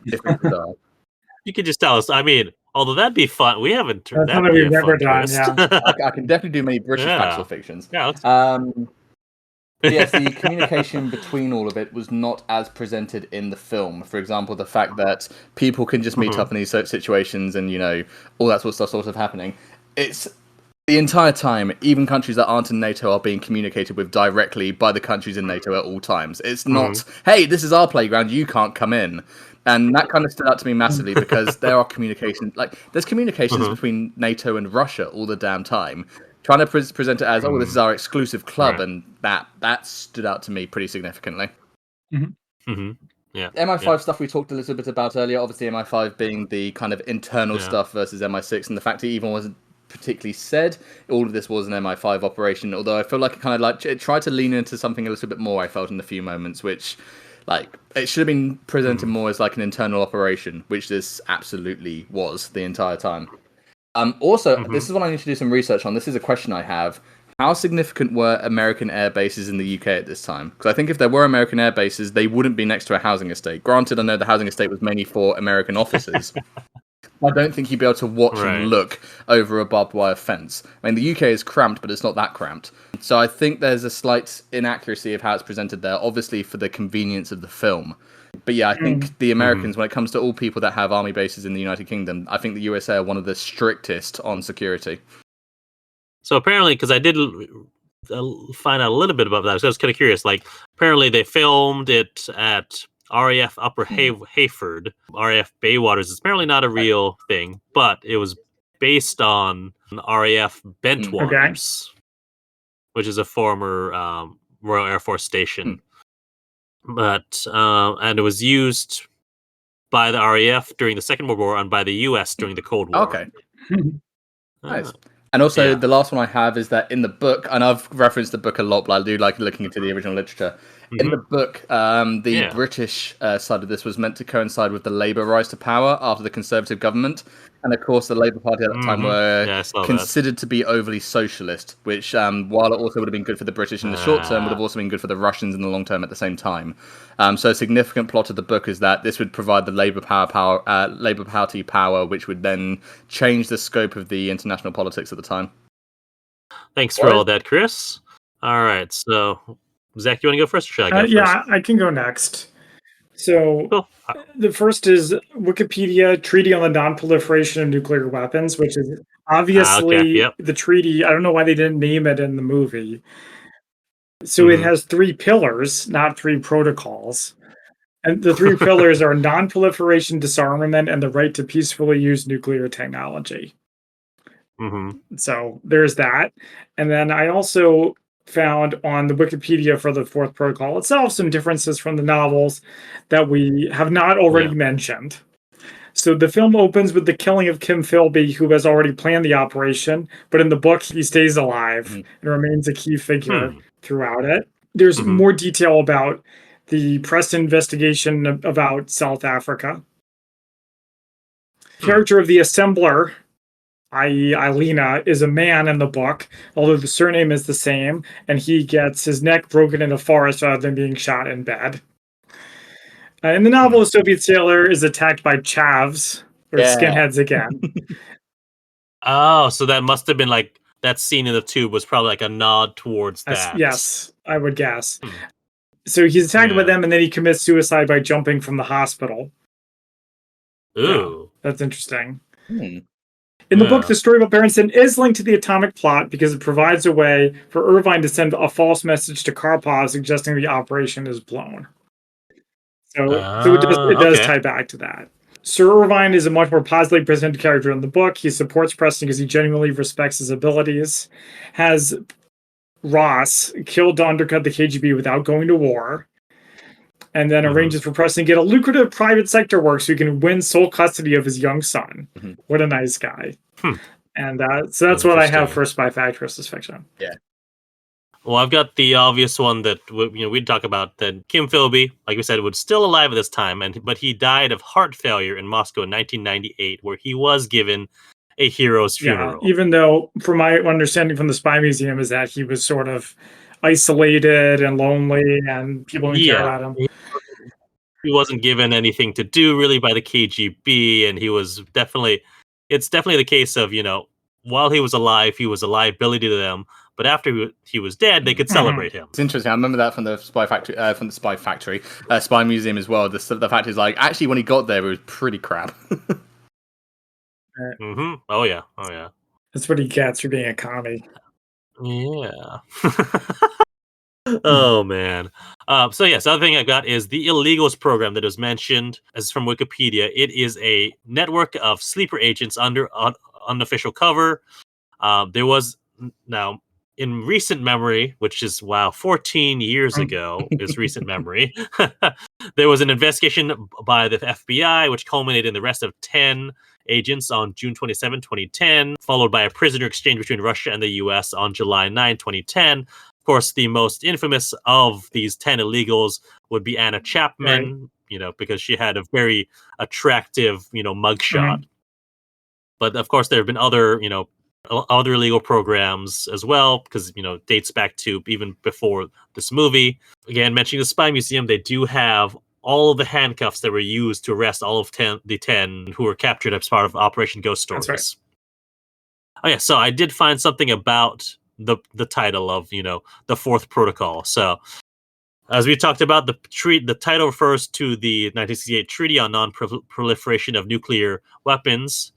differences are? You could just tell us. I mean, although that'd be fun. We haven't turned that. We've never done. Yeah, I can definitely do many British facts or fictions. Yeah. Yes, the communication between all of it was not as presented in the film. For example, the fact that people can just meet up in these situations and, all that sort of stuff sort of happening. It's the entire time, even countries that aren't in NATO are being communicated with directly by the countries in NATO at all times. It's not, hey, this is our playground, you can't come in. And that kind of stood out to me massively because there are communications, there's communications between NATO and Russia all the damn time. Trying to present it as, this is our exclusive club, and that stood out to me pretty significantly. Yeah. MI5 stuff we talked a little bit about earlier, obviously MI5 being the kind of internal stuff versus MI6, and the fact it even wasn't particularly said all of this was an MI5 operation, although I feel like it tried to lean into something a little bit more, I felt, in a few moments, which it should have been presented more as like an internal operation, which this absolutely was the entire time. This is what I need to do some research on. This is a question I have. How significant were American air bases in the UK at this time? Because I think if there were American air bases, they wouldn't be next to a housing estate. Granted, I know the housing estate was mainly for American officers. I don't think you'd be able to watch and look over a barbed wire fence. I mean, the UK is cramped, but it's not that cramped. So I think there's a slight inaccuracy of how it's presented there, obviously for the convenience of the film. But yeah, I think the Americans, when it comes to all people that have army bases in the United Kingdom, I think the USA are one of the strictest on security. So apparently, because I did find out a little bit about that, so I was kind of curious. Apparently they filmed it at RAF Upper Hayford, RAF Baywaters. It's apparently not a real thing, but it was based on RAF Bentwaters, which is a former Royal Air Force station. But and it was used by the RAF during the Second World War and by the US during the Cold War. Okay. Nice. And also, the last one I have is that in the book, and I've referenced the book a lot, but I do like looking into the original literature. In the book, the British side of this was meant to coincide with the Labour rise to power after the Conservative government. And of course, the Labour Party at that time were considered to be overly socialist, which, while it also would have been good for the British in the short term, would have also been good for the Russians in the long term at the same time. So a significant plot of the book is that this would provide the Labour Party power, which would then change the scope of the international politics at the time. Thanks for all that, Chris. All right, so Zach, you want to go first, or should I go first? Yeah, I can go next. So Cool. the first is Wikipedia Treaty on the Non-Proliferation of Nuclear Weapons, which is obviously Okay. Yep. the treaty. I don't know why they didn't name it in the movie. So it Mhm. has 3 pillars, not 3 protocols. And the 3 pillars are non-proliferation, disarmament, and the right to peacefully use nuclear technology. hmm So there's that. And then I also found on the Wikipedia for the 4th protocol itself some differences from the novels that we have not already Yeah. mentioned. So the film opens with the killing of Kim Philby, who has already planned the operation, but in the book he stays alive Mhm. and remains a key figure Hmm. throughout it. There's Mhm. more detail about the press investigation about South Africa. Character of the assembler, i.e., Alina, is a man in the book, although the surname is the same, and he gets his neck broken in a forest rather than being shot in bed. In the novel, a Soviet sailor is attacked by chavs, or Yeah. skinheads again. Oh, so that must have been like that scene in the tube was probably like a nod towards that. Yes, I would guess. Hmm. So he's attacked by Yeah. them, and then he commits suicide by jumping from the hospital. Ooh. That's interesting. Hmm. In the book, Yeah. the story about Berenson is linked to the atomic plot because it provides a way for Irvine to send a false message to Karpov suggesting the operation is blown. So it does Okay. tie back to that. Sir Irvine is a much more positively presented character in the book. He supports Preston because he genuinely respects his abilities. Has Ross killed to undercut the KGB without going to war, and then arranges for Preston to get a lucrative private sector work so he can win sole custody of his young son. Mhm. What a nice guy. Hmm. And so that's what I have Interesting. for Spy Fact versus Fiction. Well, I've got the obvious one that we'd talk about. That Kim Philby, like we said, was still alive at this time, but he died of heart failure in Moscow in 1998, where he was given a hero's funeral. Even though, from my understanding from the Spy Museum, is that he was sort of isolated and lonely, and people didn't care about him. He wasn't given anything to do really by the KGB, and it's definitely the case of, while he was alive, he was a liability to them, but after he was dead, they could celebrate him. It's interesting. I remember that from the Spy Museum as well. The fact is, like, actually, when he got there, it was pretty crap. Oh yeah. That's what he gets for being a commie. Yeah. Oh man. So yes, the other thing I got is the illegals program that was mentioned as from Wikipedia. It is a network of sleeper agents under unofficial cover. There was now in recent memory, which is 14 years ago is recent memory. There was an investigation by the FBI, which culminated in the arrest of 10 agents on June 27, 2010, followed by a prisoner exchange between Russia and the US on July 9, 2010. Of course, the most infamous of these 10 illegals would be Anna Chapman, because she had a very attractive, mugshot. But of course, there have been other illegal programs as well, because dates back to even before this movie. Again, mentioning the Spy Museum, they do have all of the handcuffs that were used to arrest all of the 10 who were captured as part of Operation Ghost Stories. That's right. Oh yeah, so I did find something about the title of the 4th protocol. So as we talked about, the title refers to the 1968 Treaty on Non-Proliferation of Nuclear Weapons,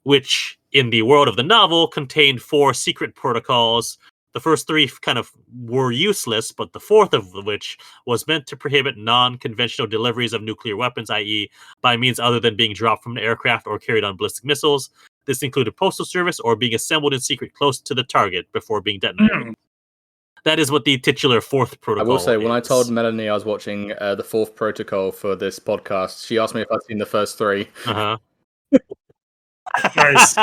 which in the world of the novel contained 4 secret protocols. The first 3 kind of were useless, but the 4th of which was meant to prohibit non-conventional deliveries of nuclear weapons, i.e. by means other than being dropped from an aircraft or carried on ballistic missiles. This included postal service or being assembled in secret close to the target before being detonated. That is what the titular 4th protocol is. I will say, when I told Melanie I was watching the 4th protocol for this podcast, she asked me if I'd seen the first 3. Uh-huh. Nice.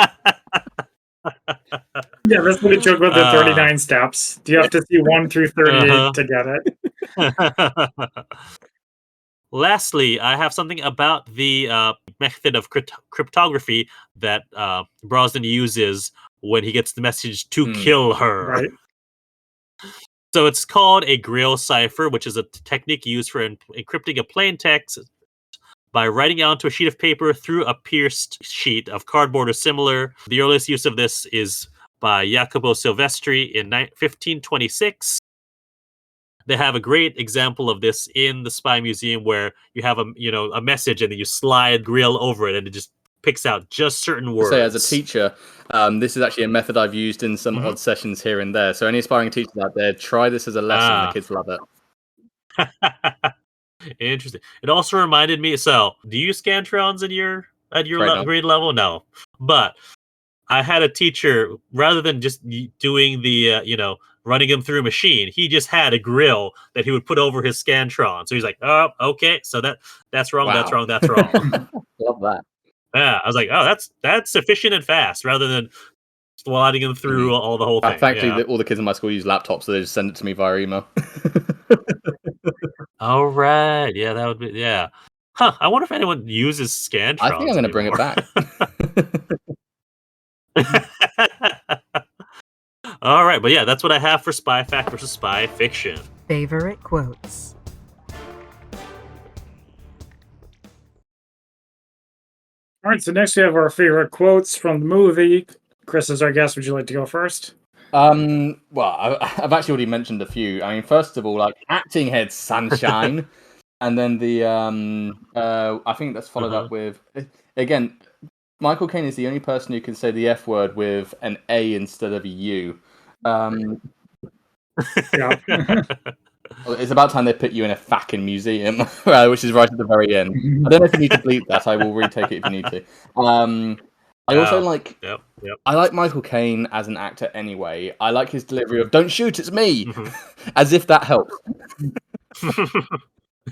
Yeah, that's what a joke about the 39 steps. Do you have to see 1 through 38 to get it? Lastly, I have something about the method of cryptography that Brosnan uses when he gets the message to kill her. Right. So it's called a Grail cipher, which is a technique used for encrypting a plain text by writing it onto a sheet of paper through a pierced sheet of cardboard or similar. The earliest use of this is by Jacopo Silvestri in 1526. they have a great example of this in the Spy Museum, where you have a message and then you slide Grill over it, and it just picks out just certain words. Say, as a teacher, this is actually a method I've used in some odd sessions here and there. So any aspiring teachers out there, try this as a lesson. The kids love it. Interesting. It also reminded me. So, do you use Scantrons at your grade level? No, but I had a teacher, rather than just doing the running them through a machine, he just had a grill that he would put over his Scantron. So he's like, oh, okay, so that's wrong, that's wrong, that's wrong. Love that. Yeah, I was like, oh, that's efficient and fast, rather than sliding them through all the whole thing. Thankfully, all the kids in my school use laptops, so they just send it to me via email. All right, yeah, that would be Huh? I wonder if anyone uses Scantrons. I think I'm going to bring it back. All right, but yeah, that's what I have for Spy Fact versus Spy Fiction. Favorite quotes. All right, so next we have our favorite quotes from the movie. Chris is our guest. Would you like to go first? Well, I've actually already mentioned a few. I mean, first of all, like acting head Sunshine, and then the I think that's followed up with again. Michael Caine is the only person who can say the F word with an A instead of a U. Yeah. It's about time they put you in a fucking museum, which is right at the very end. I don't know if you need to bleep that. I will retake it if you need to. I also like. Yep. I like Michael Caine as an actor anyway. I like his delivery of "Don't shoot, it's me," as if that helps.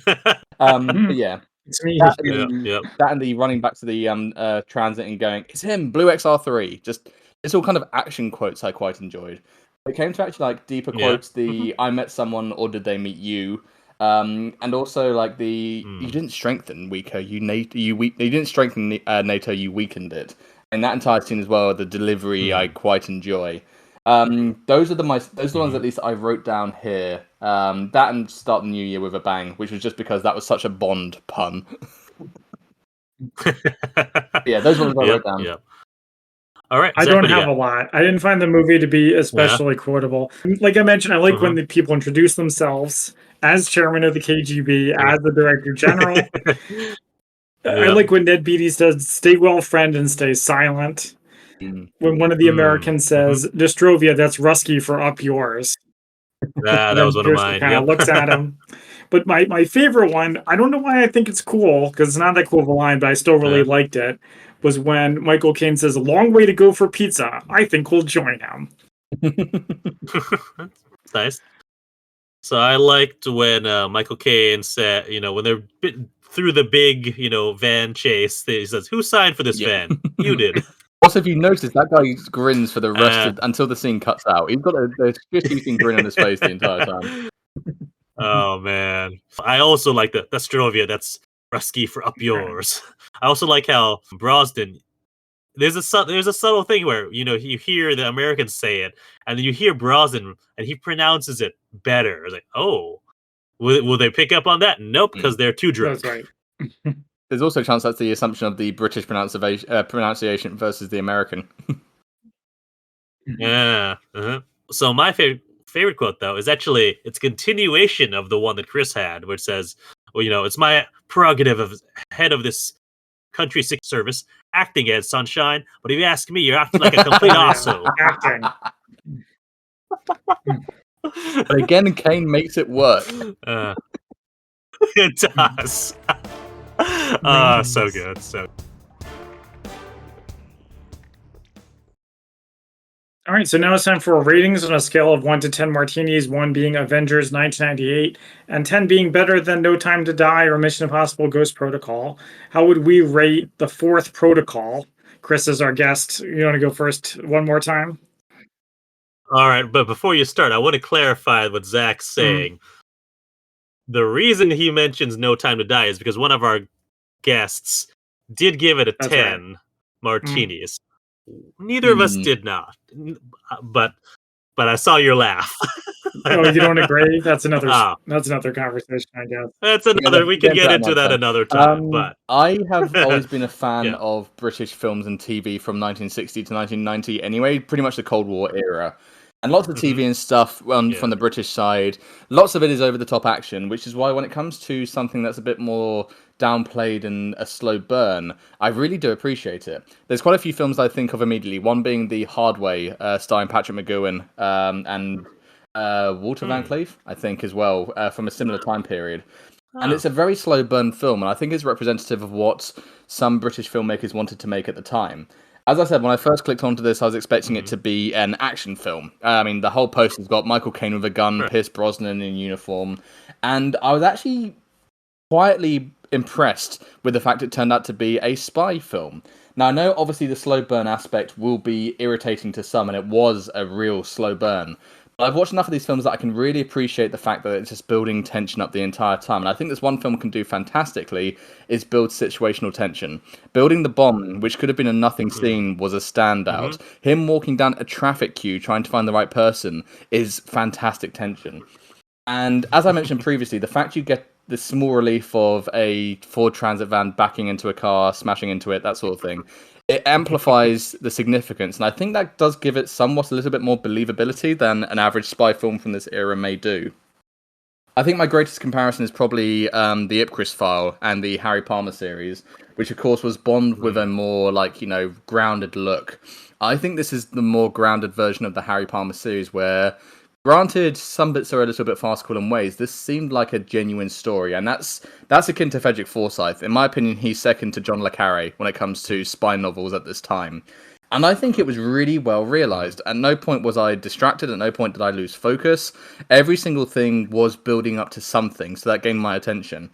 But yeah. It's me. That and the running back to the transit and going, "It's him, Blue XR3." Just it's all kind of action quotes I quite enjoyed. It came to actually like deeper quotes. The "I met someone" or "Did they meet you?" And also like the "You didn't strengthen weaker, you didn't strengthen NATO, you weakened it." And that entire scene as well, the delivery I quite enjoy. Those are the ones at least I wrote down here. That and "Start the New Year with a Bang," which was just because that was such a Bond pun. Yeah, those ones I wrote down. Yep. All right, I don't have a lot. I didn't find the movie to be especially quotable. Like I mentioned, I like when the people introduce themselves as chairman of the KGB, as the director general. I like when Ned Beatty says, "Stay well, friend, and stay silent." When one of the Americans says, "Dystrovia, that's Rusky for up yours." That was one of mine. Kind of looks at him. But my favorite one, I don't know why I think it's cool, because it's not that cool of a line, but I still really liked it, was when Michael Caine says, "A long way to go for pizza. I think we'll join him." That's nice. So I liked when Michael Caine said, when they're through the big, van chase, he says, "Who signed for this van? You did." Also, if you notice, that guy grins for the rest until the scene cuts out. He's got a shit-eating grin on his face the entire time. Oh man, I also like the Strovia. That's Rusky for up yours. I also like how Brosnan. There's a subtle thing where you hear the Americans say it, and then you hear Brosnan, and he pronounces it better. It's like, oh, will they pick up on that? Nope, because they're too drunk. That's right. There's also a chance that's the assumption of the British pronunciation versus the American. Yeah. So my favorite quote, though, is actually it's a continuation of the one that Chris had, which says, "Well, it's my prerogative as head of this country secret service, acting as Sunshine. But if you ask me, you're acting like a complete arsehole." Acting. But again, Caine makes it work. It does. So good. All right, so now it's time for ratings on a scale of 1 to 10 martinis, 1 being Avengers 1998, and 10 being better than No Time to Die or Mission Impossible Ghost Protocol. How would we rate the fourth protocol? Chris is our guest. You want to go first one more time? All right, but before you start, I want to clarify what Zach's saying. The reason he mentions No Time to Die is because one of our guests did give it a 10 martinis. Neither of us did not, but I saw your laugh. Oh, you don't agree? That's another conversation, I guess. That's another. We can get into that another time. But I have always been a fan of British films and TV from 1960 to 1990. Anyway, pretty much the Cold War era. and lots of TV and stuff from the British side. Lots of it is over the top action, which is why when it comes to something that's a bit more downplayed and a slow burn, I really do appreciate it. There's quite a few films I think of immediately. One being The Hard Way, starring Patrick McGowan and Walter Van Cleef, I think, as well, from a similar time period. And it's a very slow burn film, and I think it's representative of what some British filmmakers wanted to make at the time. As I said, when I first clicked onto this, I was expecting it to be an action film. I mean, the whole poster's got Michael Caine with a gun, Pierce Brosnan in uniform, and I was actually quietly impressed with the fact it turned out to be a spy film. Now, I know obviously the slow burn aspect will be irritating to some, and it was a real slow burn. I've watched enough of these films that I can really appreciate the fact that it's just building tension up the entire time. And I think this one film can do fantastically is build situational tension. Building the bomb, which could have been a nothing scene, was a standout. Him walking down a traffic queue trying to find the right person is fantastic tension. And as I mentioned previously, the fact you get this small relief of a Ford Transit van backing into a car, smashing into it, that sort of thing, it amplifies the significance, and I think that does give it somewhat a little bit more believability than an average spy film from this era may do. I think my greatest comparison is probably the Ipcris File and the Harry Palmer series, which of course was Bond with a more grounded look. I think this is the more grounded version of the Harry Palmer series where, granted, some bits are a little bit farcical in ways, this seemed like a genuine story, and that's akin to Frederick Forsyth. In my opinion, he's second to John le Carré when it comes to spy novels at this time. And I think it was really well realised. At no point was I distracted, at no point did I lose focus. Every single thing was building up to something, so that gained my attention.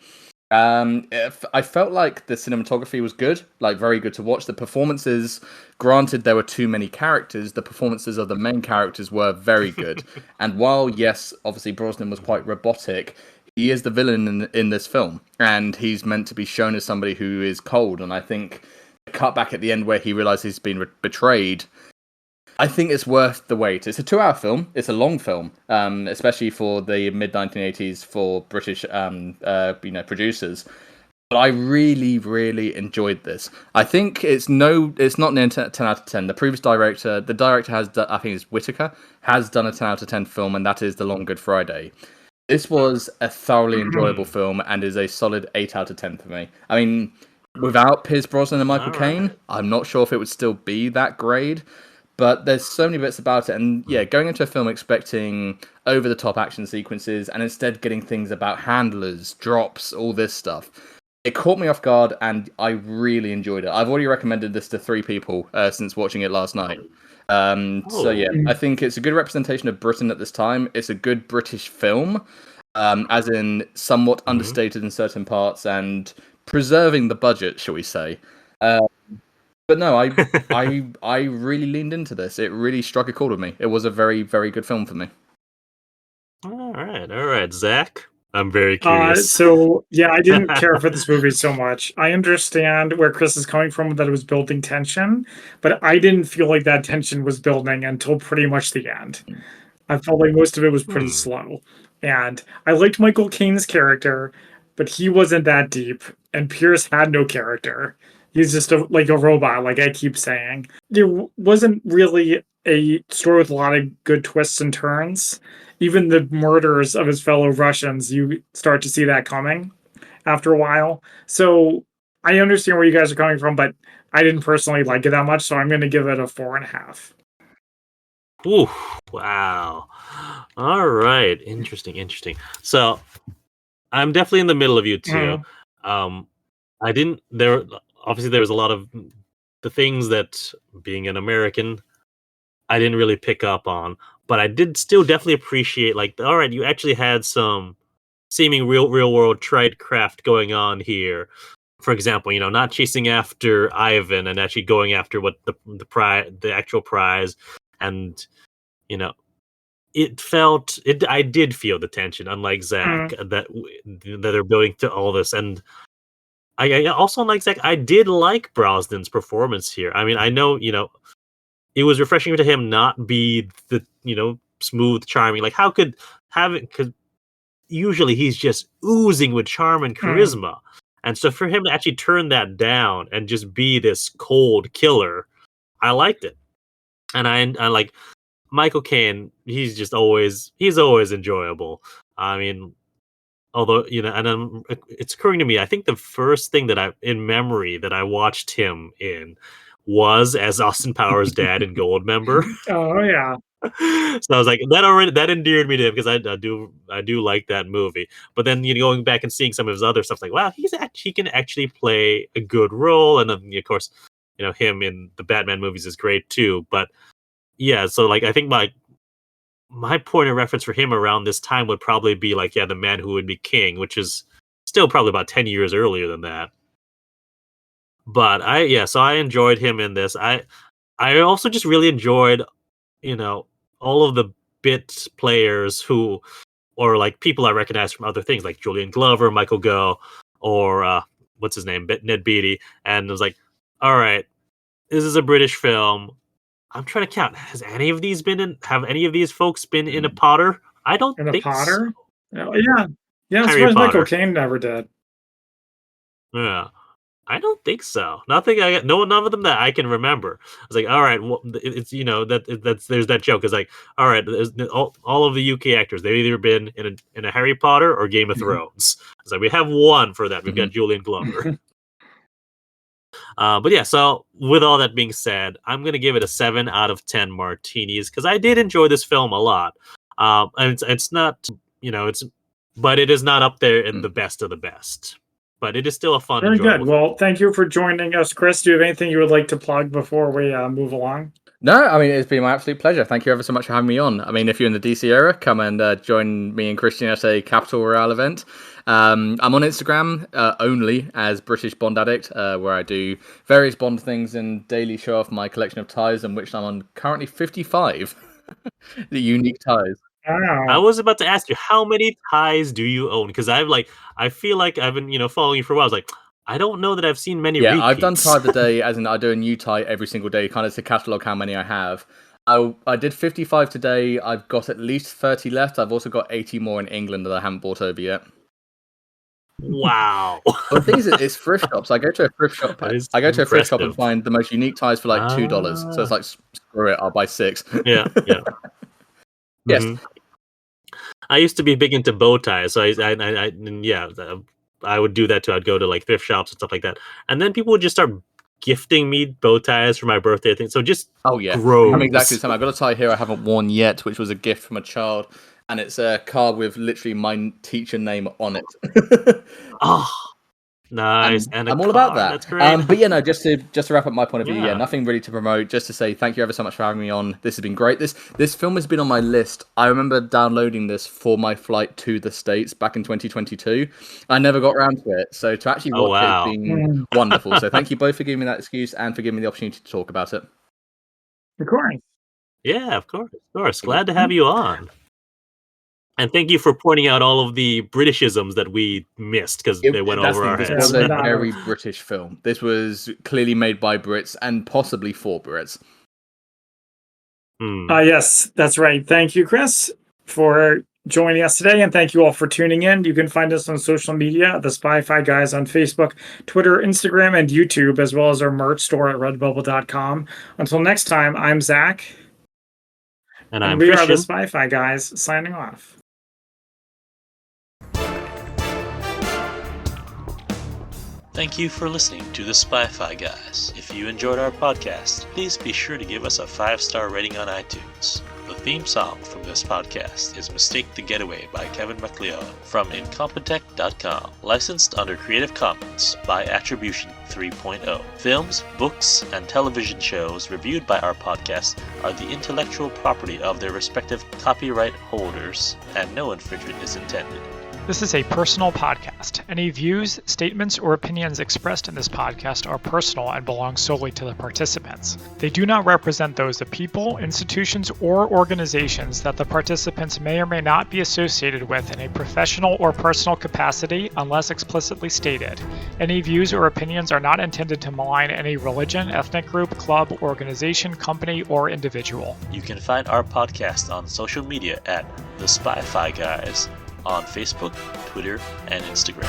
I felt like the cinematography was good, very good to watch. The performances, granted there were too many characters, the performances of the main characters were very good. And while, yes, obviously Brosnan was quite robotic, he is the villain in this film. And he's meant to be shown as somebody who is cold. And I think the cut back at the end where he realizes he's been betrayed, I think it's worth the wait. It's a 2-hour film. It's a long film, especially for the mid-1980s for British producers. But I really, really enjoyed this. I think it's not near 10 out of 10. The previous director, I think it's Whitaker, has done a 10 out of 10 film, and that is The Long Good Friday. This was a thoroughly enjoyable film and is a solid 8 out of 10 for me. I mean, without Pierce Brosnan and Michael Caine, I'm not sure if it would still be that grade. But there's so many bits about it, and yeah, going into a film expecting over-the-top action sequences and instead getting things about handlers, drops, all this stuff, it caught me off guard, and I really enjoyed it. I've already recommended this to 3 people since watching it last night. So yeah, I think it's a good representation of Britain at this time. It's a good British film, as in somewhat understated in certain parts and preserving the budget, shall we say. But no, I really leaned into this. It really struck a chord with me. It was a very, very good film for me. All right, Zach. I'm very curious. I didn't care for this movie so much. I understand where Chris is coming from, that it was building tension, but I didn't feel like that tension was building until pretty much the end. I felt like most of it was pretty slow. And I liked Michael Caine's character, but he wasn't that deep, and Pierce had no character. He's just a robot, like I keep saying. There wasn't really a story with a lot of good twists and turns. Even the murders of his fellow Russians, you start to see that coming after a while. So I understand where you guys are coming from, but I didn't personally like it that much, so I'm going to give it a 4.5. Ooh, wow. All right. Interesting. So I'm definitely in the middle of you two. Obviously, there was a lot of the things that, being an American, I didn't really pick up on. But I did still definitely appreciate, all right, you actually had some seeming real world tradecraft going on here. For example, not chasing after Ivan and actually going after what the actual prize. And, I did feel the tension, unlike Zach, that they're building to all this. And I also, like Zach, I did like Brosnan's performance here. I mean, I know, it was refreshing to him not be the, smooth, charming. How could have it? Because usually he's just oozing with charm and charisma. And so for him to actually turn that down and just be this cold killer, I liked it. And I like Michael Caine, he's always enjoyable. I mean, although and it's occurring to me, I think the first thing that I watched him in was as Austin Powers' dad in Goldmember. Oh yeah. So I was like, that endeared me to him because I do like that movie. But then going back and seeing some of his other stuff, like, wow, he can actually play a good role, and then of course, him in the Batman movies is great too. But yeah, so like I think my point of reference for him around this time would probably be like, The Man Who Would Be King, which is still probably about 10 years earlier than that. But so I enjoyed him in this. I also just really enjoyed, all of the bit players or like people I recognize from other things, like Julian Glover, Michael Gough, or what's his name, Ned Beatty. And I was like, all right, this is a British film. I'm trying to count. Have any of these folks been in a Potter? I don't In a think Potter? so. Oh, yeah. Yeah, as Harry far as Potter. Michael Caine never did. Yeah. I don't think so. None of them that I can remember. I was like, all right, well, it's that's there's that joke. It's like, all right, all of the UK actors, they've either been in a Harry Potter or Game of Thrones. It's like we have one for that. We've got Julian Glover. But yeah, so with all that being said, I'm gonna give it a 7 out of 10 martinis because I did enjoy this film a lot. And it's not, but it is not up there in the best of the best. But it is still a fun. Very good. Well, thank you for joining us, Chris. Do you have anything you would like to plug before we move along? No, I mean, it's been my absolute pleasure. Thank you ever so much for having me on. I mean, if you're in the DC area, come and join me and Christian at a Capital Royale event. I'm on Instagram only as British Bond Addict, where I do various Bond things and daily show off my collection of ties, in which I'm on currently 55 the unique ties. Wow. I was about to ask you, how many ties do you own? Because I feel like I've been following you for a while. I was like, I don't know that I've seen many repeats. I've done tie of the day, as in I do a new tie every single day, kind of to catalogue how many I have. I did 55 today. I've got at least 30 left. I've also got 80 more in England that I haven't bought over yet. Wow. But the thing is, it's thrift shops. I go to a thrift shop. I go to a thrift shop and find the most unique ties for like $2. So it's like, screw it, I'll buy 6. Yeah. Yes. Mm-hmm. I used to be big into bow ties, so I would do that too. I'd go to like thrift shops and stuff like that, and then people would just start gifting me bow ties for my birthday thing. So just gross. I'm exactly the same. I got a tie here I haven't worn yet, which was a gift from a child, and it's a card with literally my teacher name on it. Oh, nice! And I'm all about that. That's great. But just to wrap up my point of view, nothing really to promote. Just to say thank you ever so much for having me on. This has been great. This film has been on my list. I remember downloading this for my flight to the States back in 2022. I never got around to it, so to actually watch it has been wonderful. So thank you both for giving me that excuse and for giving me the opportunity to talk about it. Of course. Yeah, of course. Glad to have you on. And thank you for pointing out all of the Britishisms that we missed because they went over our heads. This was a very British film. This was clearly made by Brits and possibly for Brits. Yes, that's right. Thank you, Chris, for joining us today, and thank you all for tuning in. You can find us on social media, the Spy-Fi Guys on Facebook, Twitter, Instagram, and YouTube, as well as our merch store at redbubble.com. Until next time, I'm Zach. And we Christian. are the Spy-Fi Guys, signing off. Thank you for listening to the Spy-Fi Guys. If you enjoyed our podcast, please be sure to give us a 5-star rating on iTunes. The theme song from this podcast is Mistake the Getaway by Kevin MacLeod from Incompetech.com, licensed under Creative Commons by Attribution 3.0. Films, books, and television shows reviewed by our podcast are the intellectual property of their respective copyright holders, and no infringement is intended. This is a personal podcast. Any views, statements, or opinions expressed in this podcast are personal and belong solely to the participants. They do not represent those of people, institutions, or organizations that the participants may or may not be associated with in a professional or personal capacity unless explicitly stated. Any views or opinions are not intended to malign any religion, ethnic group, club, organization, company, or individual. You can find our podcast on social media at The Spy-Fi Guys on Facebook, Twitter, and Instagram.